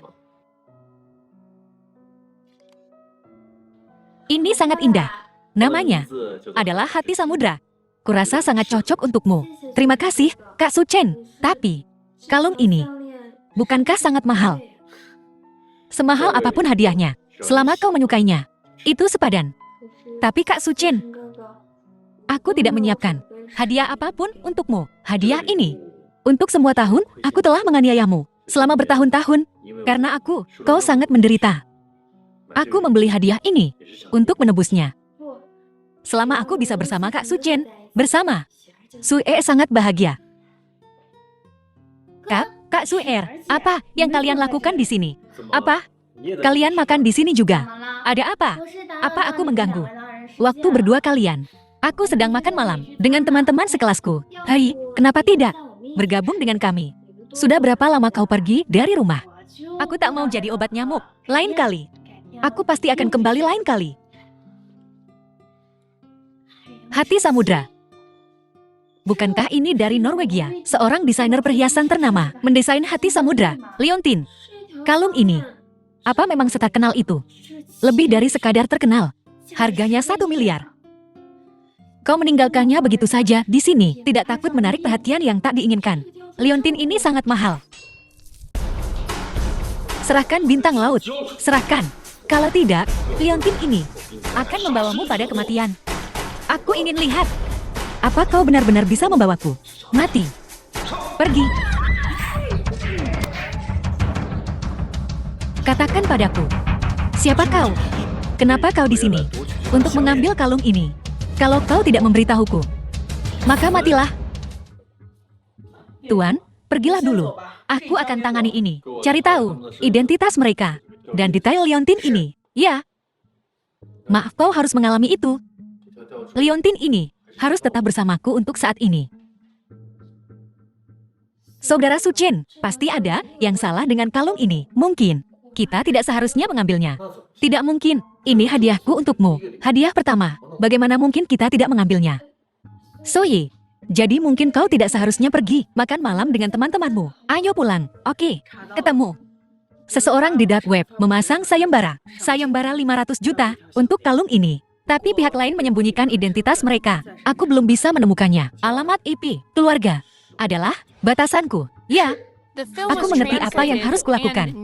Ini sangat indah. Namanya adalah Hati Samudra. Kurasa sangat cocok untukmu. Terima kasih, Kak Su Chen. Tapi, kalung ini, bukankah sangat mahal? Semahal apapun hadiahnya, selama kau menyukainya, itu sepadan. Tapi Kak Su Chen, aku tidak menyiapkan hadiah apapun untukmu. Hadiah ini, untuk semua tahun, aku telah menganiayamu. Selama bertahun-tahun, karena kau sangat menderita. Aku membeli hadiah ini, untuk menebusnya. Selama aku bisa bersama Kak Su Chen, bersama Sue sangat bahagia. Kak Suer, apa yang kalian lakukan di sini? Apa? Kalian makan di sini juga? Ada apa? Apa aku mengganggu? Waktu berdua kalian. Aku sedang makan malam dengan teman-teman sekelasku. Hai, kenapa tidak? Bergabung dengan kami. Sudah berapa lama kau pergi dari rumah? Aku tak mau jadi obat nyamuk. Lain kali. Aku pasti akan kembali lain kali. Hati Samudra. Bukankah ini dari Norwegia? Seorang desainer perhiasan ternama mendesain hati samudra, Leontin. Kalung ini, apa memang seterkenal itu? Lebih dari sekadar terkenal. Harganya 1 miliar. Kau meninggalkannya begitu saja di sini, tidak takut menarik perhatian yang tak diinginkan. Leontin ini sangat mahal. Serahkan bintang laut, serahkan. Kalau tidak, Leontin ini akan membawamu pada kematian. Aku ingin lihat. Apa kau benar-benar bisa membawaku? Mati. Pergi. Katakan padaku. Siapa kau? Kenapa kau di sini? Untuk mengambil kalung ini. Kalau kau tidak memberitahuku, maka matilah. Tuan, pergilah dulu. Aku akan tangani ini. Cari tahu identitas mereka dan detail Leontin ini. Ya. Maaf, kau harus mengalami itu. Leontin ini harus tetap bersamaku untuk saat ini. Saudara Suchin, pasti ada yang salah dengan kalung ini. Mungkin kita tidak seharusnya mengambilnya. Tidak mungkin. Ini hadiahku untukmu. Hadiah pertama. Bagaimana mungkin kita tidak mengambilnya? Soye, jadi mungkin kau tidak seharusnya pergi makan malam dengan teman-temanmu. Ayo pulang. Oke, ketemu. Seseorang di dark web memasang sayembara. Sayembara 500 juta untuk kalung ini. Tapi pihak lain menyembunyikan identitas mereka. Aku belum bisa menemukannya. Alamat IP, keluarga, adalah batasanku. Ya, aku mengerti apa yang harus kulakukan.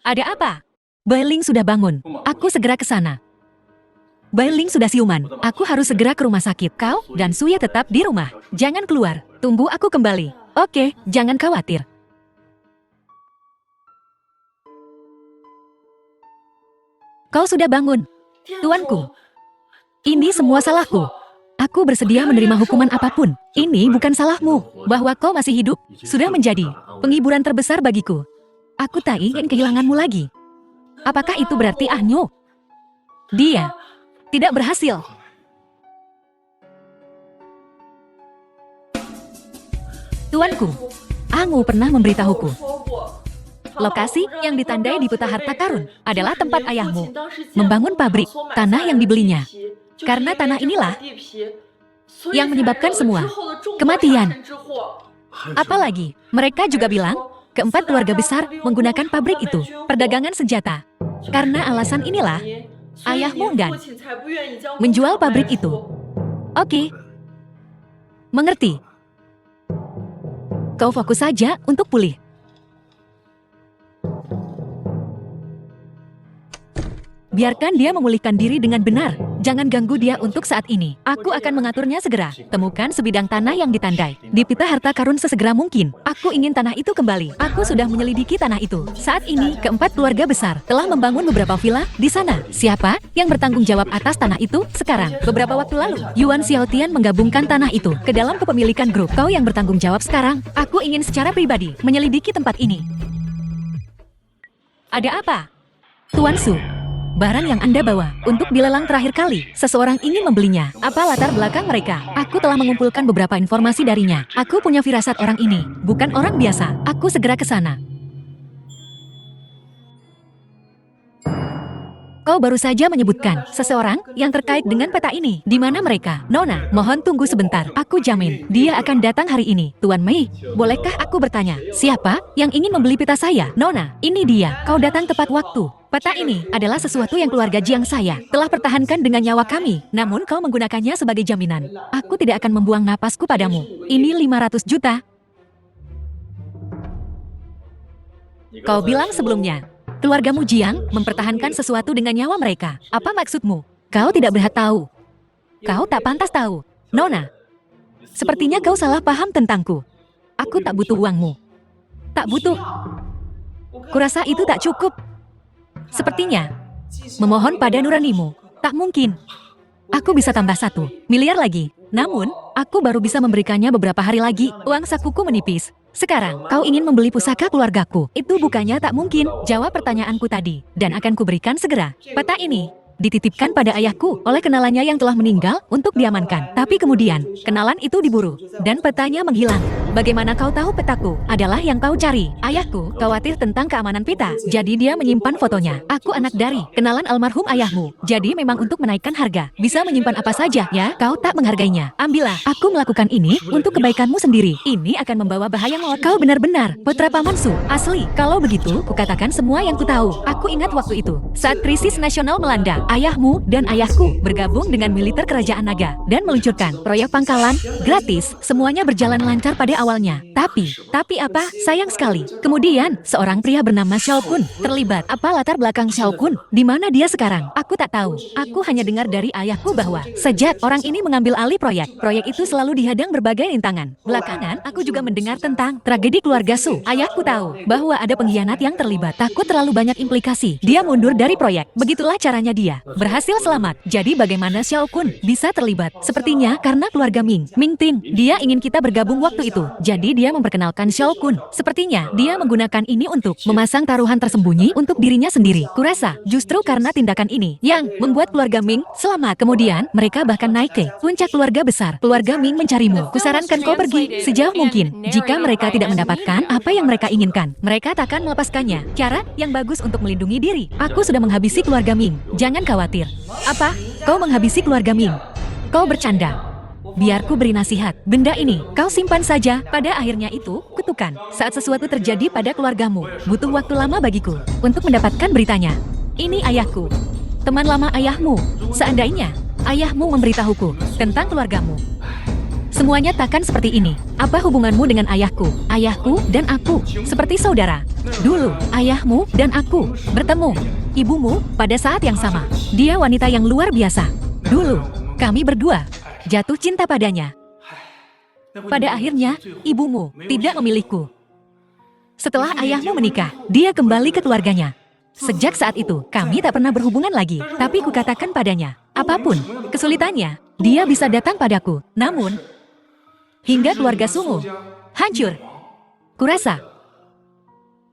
Ada apa? Bailing sudah bangun. Aku segera ke sana. Bailing sudah siuman. Aku harus segera ke rumah sakit. Kau dan Suya tetap di rumah. Jangan keluar. Tunggu aku kembali. Oke, jangan khawatir. Kau sudah bangun. Tuanku. Ini semua salahku. Aku bersedia menerima hukuman apapun. Ini bukan salahmu. Bahwa kau masih hidup sudah menjadi penghiburan terbesar bagiku. Aku tak ingin kehilanganmu lagi. Apakah itu berarti Ahnyo? Dia tidak berhasil. Tuanku, Angu pernah memberitahuku. Lokasi yang ditandai di peta harta karun adalah tempat ayahmu membangun pabrik tanah yang dibelinya. Karena tanah inilah yang menyebabkan semua kematian. Apalagi, mereka juga bilang keempat keluarga besar menggunakan pabrik itu, perdagangan senjata. Karena alasan inilah, ayahmu enggan menjual pabrik itu. Oke. Mengerti. Kau fokus saja untuk pulih. Biarkan dia memulihkan diri dengan benar. Jangan ganggu dia untuk saat ini. Aku akan mengaturnya segera. Temukan sebidang tanah yang ditandai di peta harta karun sesegera mungkin. Aku ingin tanah itu kembali. Aku sudah menyelidiki tanah itu. Saat ini, keempat keluarga besar telah membangun beberapa villa di sana. Siapa yang bertanggung jawab atas tanah itu? Sekarang, beberapa waktu lalu, Yuan Xiaotian menggabungkan tanah itu ke dalam kepemilikan grup. Kau yang bertanggung jawab sekarang. Aku ingin secara pribadi menyelidiki tempat ini. Ada apa? Tuan Su. Barang yang Anda bawa untuk dilelang terakhir kali, seseorang ingin membelinya. Apa latar belakang mereka? Aku telah mengumpulkan beberapa informasi darinya. Aku punya firasat orang ini, bukan orang biasa. Aku segera ke sana. Kau baru saja menyebutkan seseorang yang terkait dengan peta ini. Di mana mereka? Nona, mohon tunggu sebentar. Aku jamin, dia akan datang hari ini. Tuan Mei, bolehkah aku bertanya, siapa yang ingin membeli peta saya? Nona, ini dia. Kau datang tepat waktu. Peta ini adalah sesuatu yang keluarga Jiang saya telah pertahankan dengan nyawa kami. Namun kau menggunakannya sebagai jaminan. Aku tidak akan membuang napasku padamu. Ini 500 juta. Kau bilang sebelumnya, keluargamu Jiang mempertahankan sesuatu dengan nyawa mereka. Apa maksudmu? Kau tidak berhak tahu. Kau tak pantas tahu. Nona, sepertinya kau salah paham tentangku. Aku tak butuh uangmu. Tak butuh. Kurasa itu tak cukup. Sepertinya, memohon pada nuranimu. Tak mungkin. Aku bisa tambah 1 miliar lagi. Namun, aku baru bisa memberikannya beberapa hari lagi. Uang sakuku menipis. Sekarang, kau ingin membeli pusaka keluargaku. Itu bukannya tak mungkin. Jawab pertanyaanku tadi. Dan akan kuberikan segera. Peta ini dititipkan pada ayahku oleh kenalannya yang telah meninggal untuk diamankan. Tapi kemudian, kenalan itu diburu. Dan petanya menghilang. Bagaimana kau tahu petaku adalah yang kau cari? Ayahku khawatir tentang keamanan peta. Jadi dia menyimpan fotonya. Aku anak dari kenalan almarhum ayahmu. Jadi memang untuk menaikkan harga. Bisa menyimpan apa saja ya? Kau tak menghargainya. Ambillah. Aku melakukan ini untuk kebaikanmu sendiri. Ini akan membawa bahaya maut. Kau benar-benar putra pamansu. Asli. Kalau begitu, kukatakan semua yang kutahu. Aku ingat waktu itu. Saat krisis nasional melanda. Ayahmu dan ayahku bergabung dengan militer kerajaan naga dan meluncurkan proyek pangkalan gratis. Semuanya berjalan lancar pada awalnya. Tapi apa? Sayang sekali. Kemudian, seorang pria bernama Xiao Kun terlibat. Apa latar belakang Xiao Kun? Di mana dia sekarang? Aku tak tahu. Aku hanya dengar dari ayahku bahwa sejak orang ini mengambil alih proyek itu selalu dihadang berbagai rintangan. Belakangan, aku juga mendengar tentang tragedi keluarga Su. Ayahku tahu bahwa ada pengkhianat yang terlibat. Takut terlalu banyak implikasi. Dia mundur dari proyek. Begitulah caranya dia berhasil selamat. Jadi bagaimana Xiao Kun bisa terlibat? Sepertinya karena keluarga Ming Ting. Dia ingin kita bergabung waktu itu. Jadi dia memperkenalkan Xiao Kun. Sepertinya dia menggunakan ini untuk memasang taruhan tersembunyi untuk dirinya sendiri. Kurasa justru karena tindakan ini yang membuat keluarga Ming selamat. Kemudian mereka bahkan naik ke puncak keluarga besar. Keluarga Ming mencarimu. Kusarankan kau pergi sejauh mungkin. Jika mereka tidak mendapatkan apa yang mereka inginkan, mereka takkan melepaskannya. Cara yang bagus untuk melindungi diri. Aku sudah menghabisi keluarga Ming. Jangan khawatir. Apa? Kau menghabisi keluarga Ming? Kau bercanda. Biar ku beri nasihat. Benda ini, kau simpan saja. Pada akhirnya itu, kutukan. Saat sesuatu terjadi pada keluargamu, butuh waktu lama bagiku untuk mendapatkan beritanya. Ini ayahku. Teman lama ayahmu. Seandainya, ayahmu memberitahuku tentang keluargamu. Semuanya takkan seperti ini. Apa hubunganmu dengan ayahku? Ayahku dan aku seperti saudara. Dulu, ayahmu dan aku bertemu. Ibumu pada saat yang sama. Dia wanita yang luar biasa. Dulu, kami berdua jatuh cinta padanya. Pada akhirnya, ibumu tidak memilihku. Setelah ayahmu menikah, dia kembali ke keluarganya. Sejak saat itu, kami tak pernah berhubungan lagi. Tapi kukatakan padanya, apapun kesulitannya, dia bisa datang padaku. Namun, hingga keluarga Sungu hancur. Kurasa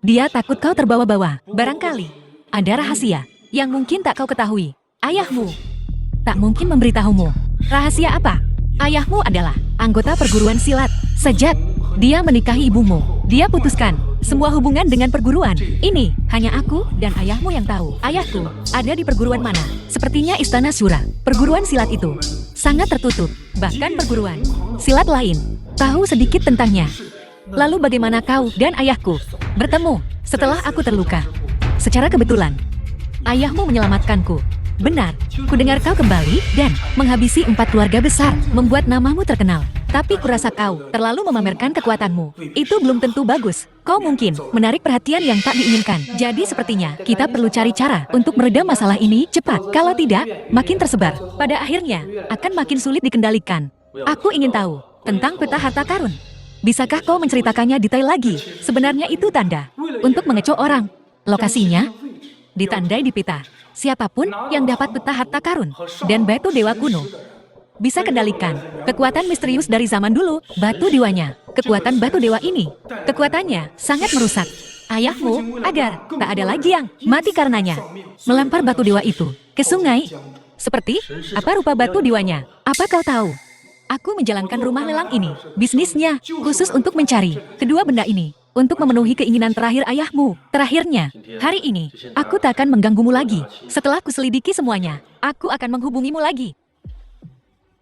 dia takut kau terbawa-bawa. Barangkali ada rahasia yang mungkin tak kau ketahui. Ayahmu tak mungkin memberitahumu. Rahasia apa? Ayahmu adalah anggota perguruan silat. Sejak dia menikahi ibumu, dia putuskan semua hubungan dengan perguruan. Ini hanya aku dan ayahmu yang tahu. Ayahku ada di perguruan mana? Sepertinya Istana Syura. Perguruan silat itu sangat tertutup. Bahkan perguruan silat lain tahu sedikit tentangnya. Lalu bagaimana kau dan ayahku bertemu setelah aku terluka? Secara kebetulan, ayahmu menyelamatkanku. Benar, kudengar kau kembali dan menghabisi 4 keluarga besar, membuat namamu terkenal. Tapi kurasa kau terlalu memamerkan kekuatanmu. Itu belum tentu bagus. Kau mungkin menarik perhatian yang tak diinginkan. Jadi sepertinya kita perlu cari cara untuk meredam masalah ini cepat. Kalau tidak, makin tersebar. Pada akhirnya, akan makin sulit dikendalikan. Aku ingin tahu tentang peta harta karun. Bisakah kau menceritakannya detail lagi? Sebenarnya itu tanda untuk mengecoh orang. Lokasinya ditandai di peta. Siapapun yang dapat peta harta karun dan batu dewa kuno bisa kendalikan kekuatan misterius dari zaman dulu. Batu dewanya, kekuatan batu dewa ini, kekuatannya sangat merusak ayahmu agar tak ada lagi yang mati karenanya. Melempar batu dewa itu ke sungai. Seperti apa rupa batu dewanya? Apa kau tahu? Aku menjalankan rumah lelang ini, bisnisnya khusus untuk mencari kedua benda ini. Untuk memenuhi keinginan terakhir ayahmu. Terakhirnya, hari ini, aku tak akan mengganggumu lagi. Setelah kuselidiki semuanya, aku akan menghubungimu lagi.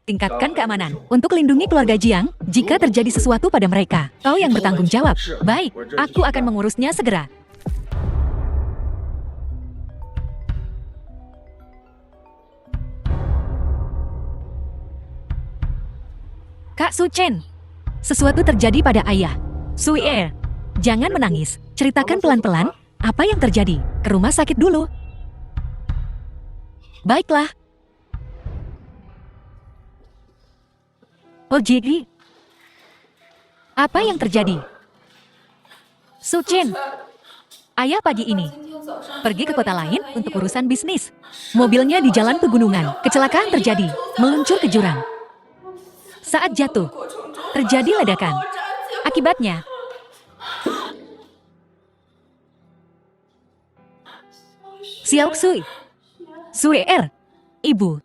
Tingkatkan keamanan untuk lindungi keluarga Jiang jika terjadi sesuatu pada mereka. Kau yang bertanggung jawab. Baik, aku akan mengurusnya segera. Kak Su Chen, sesuatu terjadi pada ayah. Sui Er. Jangan menangis, ceritakan pelan-pelan apa yang terjadi. Ke rumah sakit dulu. Baiklah. Oh Jigri, apa yang terjadi? Su Chen, ayah pagi ini pergi ke kota lain untuk urusan bisnis. Mobilnya di jalan pegunungan, kecelakaan terjadi, meluncur ke jurang. Saat jatuh, terjadi ledakan. Akibatnya, Xiao Sui, Sui Er, Ibu,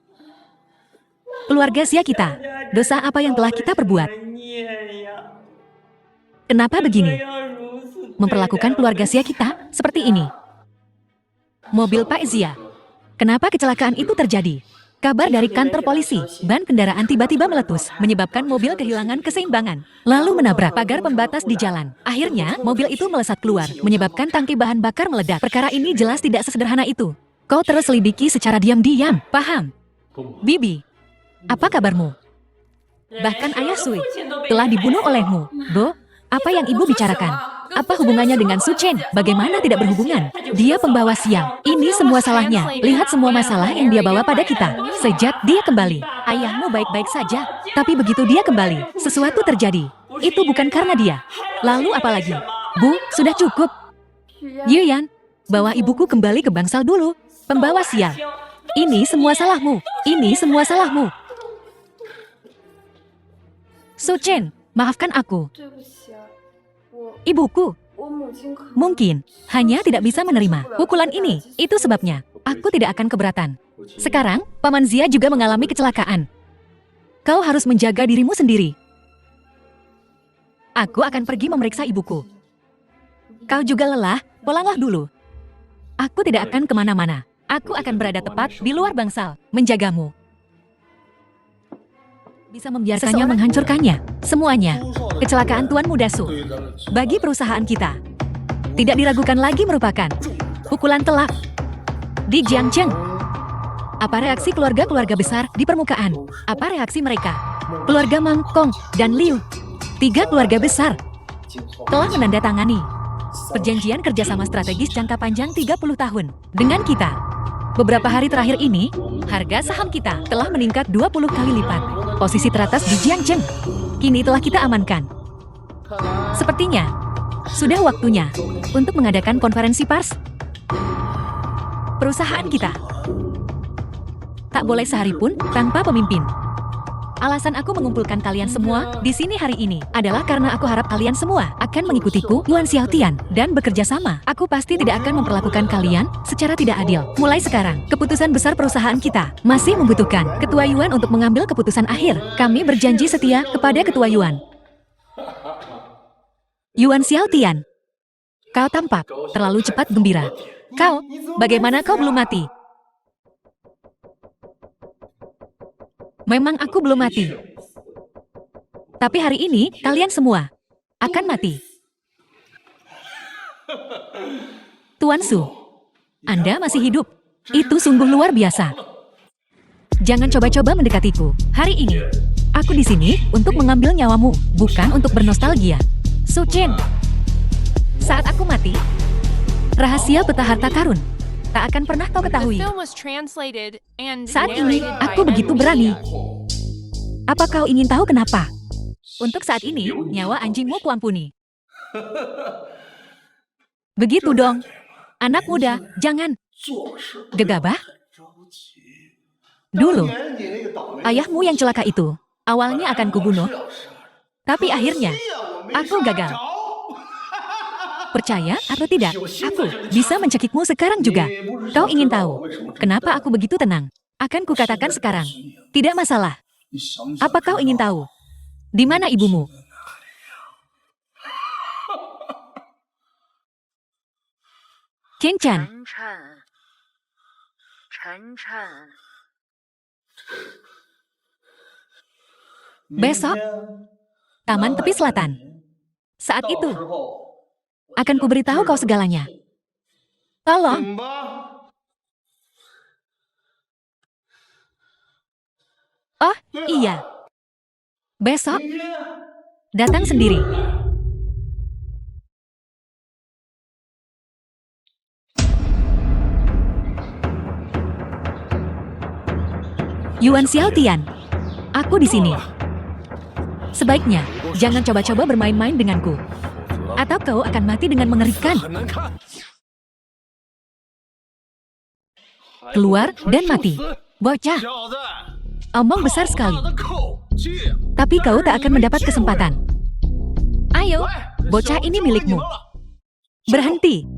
keluarga Xia kita, dosa apa yang telah kita perbuat? Kenapa begini? Memperlakukan keluarga Xia kita seperti ini. Mobil Pak Xia. Kenapa kecelakaan itu terjadi? Kabar dari kantor polisi, ban kendaraan tiba-tiba meletus, menyebabkan mobil kehilangan keseimbangan, lalu menabrak pagar pembatas di jalan. Akhirnya, mobil itu melesat keluar, menyebabkan tangki bahan bakar meledak. Perkara ini jelas tidak sesederhana itu. Kau terus selidiki secara diam-diam, paham? Bibi, apa kabarmu? Bahkan ayah Sui telah dibunuh olehmu. Bo, apa yang ibu bicarakan? Apa hubungannya dengan Su Chen? Bagaimana tidak berhubungan? Dia pembawa sial. Ini semua salahnya. Lihat semua masalah yang dia bawa pada kita. Sejak dia kembali, ayahmu baik-baik saja. Tapi begitu dia kembali, sesuatu terjadi. Itu bukan karena dia. Lalu apa lagi? Bu, sudah cukup. Yuyan, bawa ibuku kembali ke bangsal dulu. Pembawa sial. Ini semua salahmu. Ini semua salahmu. Su Chen, maafkan aku. Ibuku, mungkin hanya tidak bisa menerima pukulan ini. Itu sebabnya aku tidak akan keberatan. Sekarang, Paman Xia juga mengalami kecelakaan. Kau harus menjaga dirimu sendiri. Aku akan pergi memeriksa ibuku. Kau juga lelah, pulanglah dulu. Aku tidak akan kemana-mana. Aku akan berada tepat di luar bangsal, menjagamu. Bisa membiarkannya menghancurkannya, semuanya. Kecelakaan Tuan Muda Su bagi perusahaan kita tidak diragukan lagi merupakan pukulan telak. Di Jiangcheng, apa reaksi keluarga-keluarga besar di permukaan? Apa reaksi mereka? Keluarga Mang Kong dan Liu, 3 keluarga besar, telah menandatangani perjanjian kerjasama strategis jangka panjang 30 tahun dengan kita. Beberapa hari terakhir ini, harga saham kita telah meningkat 20 kali lipat. Posisi teratas di Jiangcheng kini telah kita amankan. Sepertinya, sudah waktunya untuk mengadakan konferensi pers. Perusahaan kita tak boleh sehari pun tanpa pemimpin. Alasan aku mengumpulkan kalian semua di sini hari ini adalah karena aku harap kalian semua akan mengikutiku, Yuan Xiaotian, dan bekerja sama. Aku pasti tidak akan memperlakukan kalian secara tidak adil. Mulai sekarang, keputusan besar perusahaan kita masih membutuhkan Ketua Yuan untuk mengambil keputusan akhir. Kami berjanji setia kepada Ketua Yuan. Yuan Xiaotian, kau tampak terlalu cepat gembira. Kau, bagaimana kau belum mati? Memang aku belum mati. Tapi hari ini, kalian semua akan mati. Tuan Su, Anda masih hidup. Itu sungguh luar biasa. Jangan coba-coba mendekatiku. Hari ini, aku di sini untuk mengambil nyawamu, bukan untuk bernostalgia. Su Chen, saat aku mati, rahasia peta harta karun tak akan pernah kau ketahui. Saat ini, aku begitu berani. Apa kau ingin tahu kenapa? Untuk saat ini, nyawa anjingmu kuampuni. Begitu dong. Anak muda, jangan gegabah. Dulu, ayahmu yang celaka itu, awalnya akan kubunuh. Tapi akhirnya, aku gagal. Percaya atau tidak, aku bisa mencekikmu sekarang juga. Kau ingin tahu kenapa aku begitu tenang? Akan kukatakan sekarang. Tidak masalah. Apa kau ingin tahu? Di mana ibumu? Chen Chan. Besok, Taman Tepi Selatan. Saat itu, akan kuberitahu kau segalanya. Tolong. Oh, iya. Besok, datang sendiri. Yuan Xiaotian, aku di sini. Sebaiknya, jangan coba-coba bermain-main denganku. Atau kau akan mati dengan mengerikan. Keluar dan mati. Bocah. Omong besar sekali. Tapi kau tak akan mendapat kesempatan. Ayo, bocah ini milikmu. Berhenti.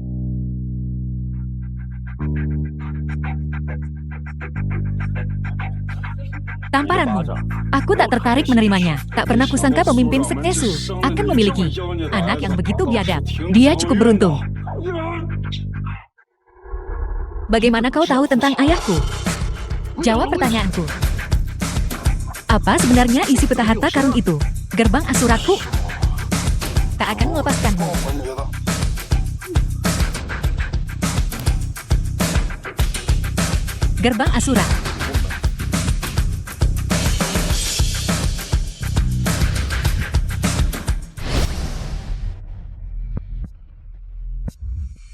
Tamparanmu. Aku tak tertarik menerimanya. Tak pernah kusangka pemimpin sekte Shu akan memiliki anak yang begitu biadab. Dia cukup beruntung. Bagaimana kau tahu tentang ayahku? Jawab pertanyaanku. Apa sebenarnya isi peta harta karun itu? Gerbang Asuraku? Tak akan melepaskanmu. Gerbang Asura.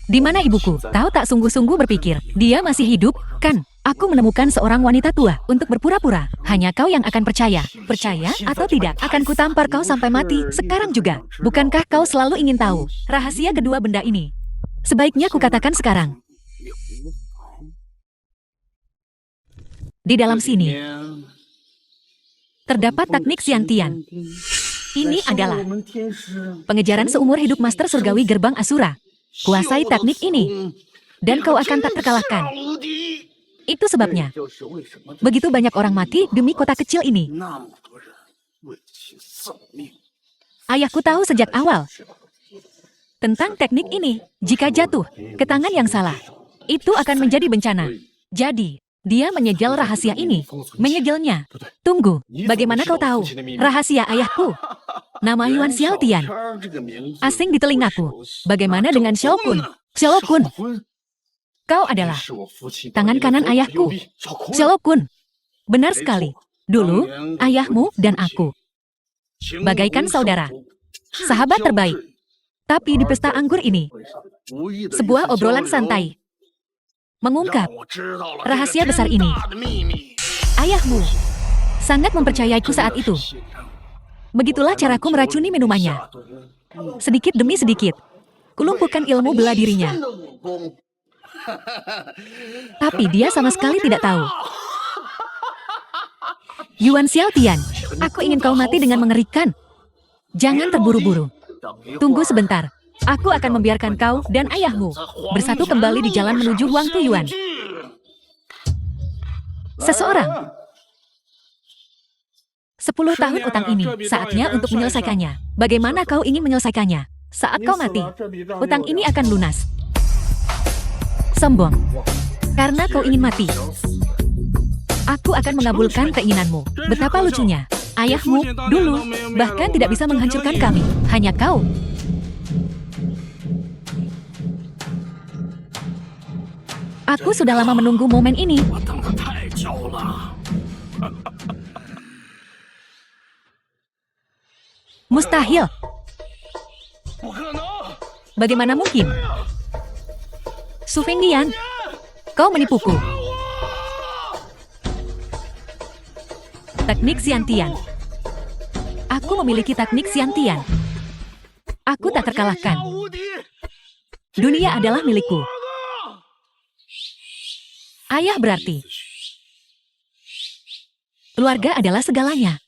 Di mana ibuku? Tahu tak sungguh-sungguh berpikir, dia masih hidup, kan? Aku menemukan seorang wanita tua untuk berpura-pura. Hanya kau yang akan percaya. Percaya atau tidak, akan kutampar kau sampai mati, sekarang juga. Bukankah kau selalu ingin tahu rahasia kedua benda ini? Sebaiknya kukatakan sekarang. Di dalam sini, terdapat teknik Xiantian. Ini adalah pengejaran seumur hidup Master Surgawi Gerbang Asura. Kuasai teknik ini, dan kau akan tak terkalahkan. Itu sebabnya, begitu banyak orang mati demi kota kecil ini. Ayahku tahu sejak awal tentang teknik ini. Jika jatuh ke tangan yang salah, itu akan menjadi bencana. Jadi, dia menyegel rahasia ini. Menyegelnya. Tunggu, bagaimana kau tahu rahasia ayahku? Nama Yuan Xiaotian. Asing di telingaku. Bagaimana dengan Xiao Kun? Xiao Kun, kau adalah tangan kanan ayahku. Xiao Kun, benar sekali. Dulu, ayahmu dan aku bagaikan saudara, sahabat terbaik. Tapi di pesta anggur ini, sebuah obrolan santai mengungkap rahasia besar ini. Ayahmu sangat mempercayaiku saat itu. Begitulah caraku meracuni minumannya. Sedikit demi sedikit, kulumpuhkan ilmu bela dirinya. Tapi dia sama sekali tidak tahu. Yuan Xiaotian, aku ingin kau mati dengan mengerikan. Jangan terburu-buru. Tunggu sebentar. Aku akan membiarkan kau dan ayahmu bersatu kembali di jalan menuju Huang Tuyuan. Seseorang 10 tahun utang ini, saatnya untuk menyelesaikannya. Bagaimana kau ingin menyelesaikannya? Saat kau mati, utang ini akan lunas. Sombong. Karena kau ingin mati, aku akan mengabulkan keinginanmu. Betapa lucunya. Ayahmu, dulu, bahkan tidak bisa menghancurkan kami. Hanya kau. Aku sudah lama menunggu momen ini. Mustahil. Bagaimana mungkin? Su Fengdian, kau menipuku. Teknik Xiantian. Aku memiliki teknik Xiantian. Aku tak terkalahkan. Dunia adalah milikku. Ayah berarti keluarga adalah segalanya.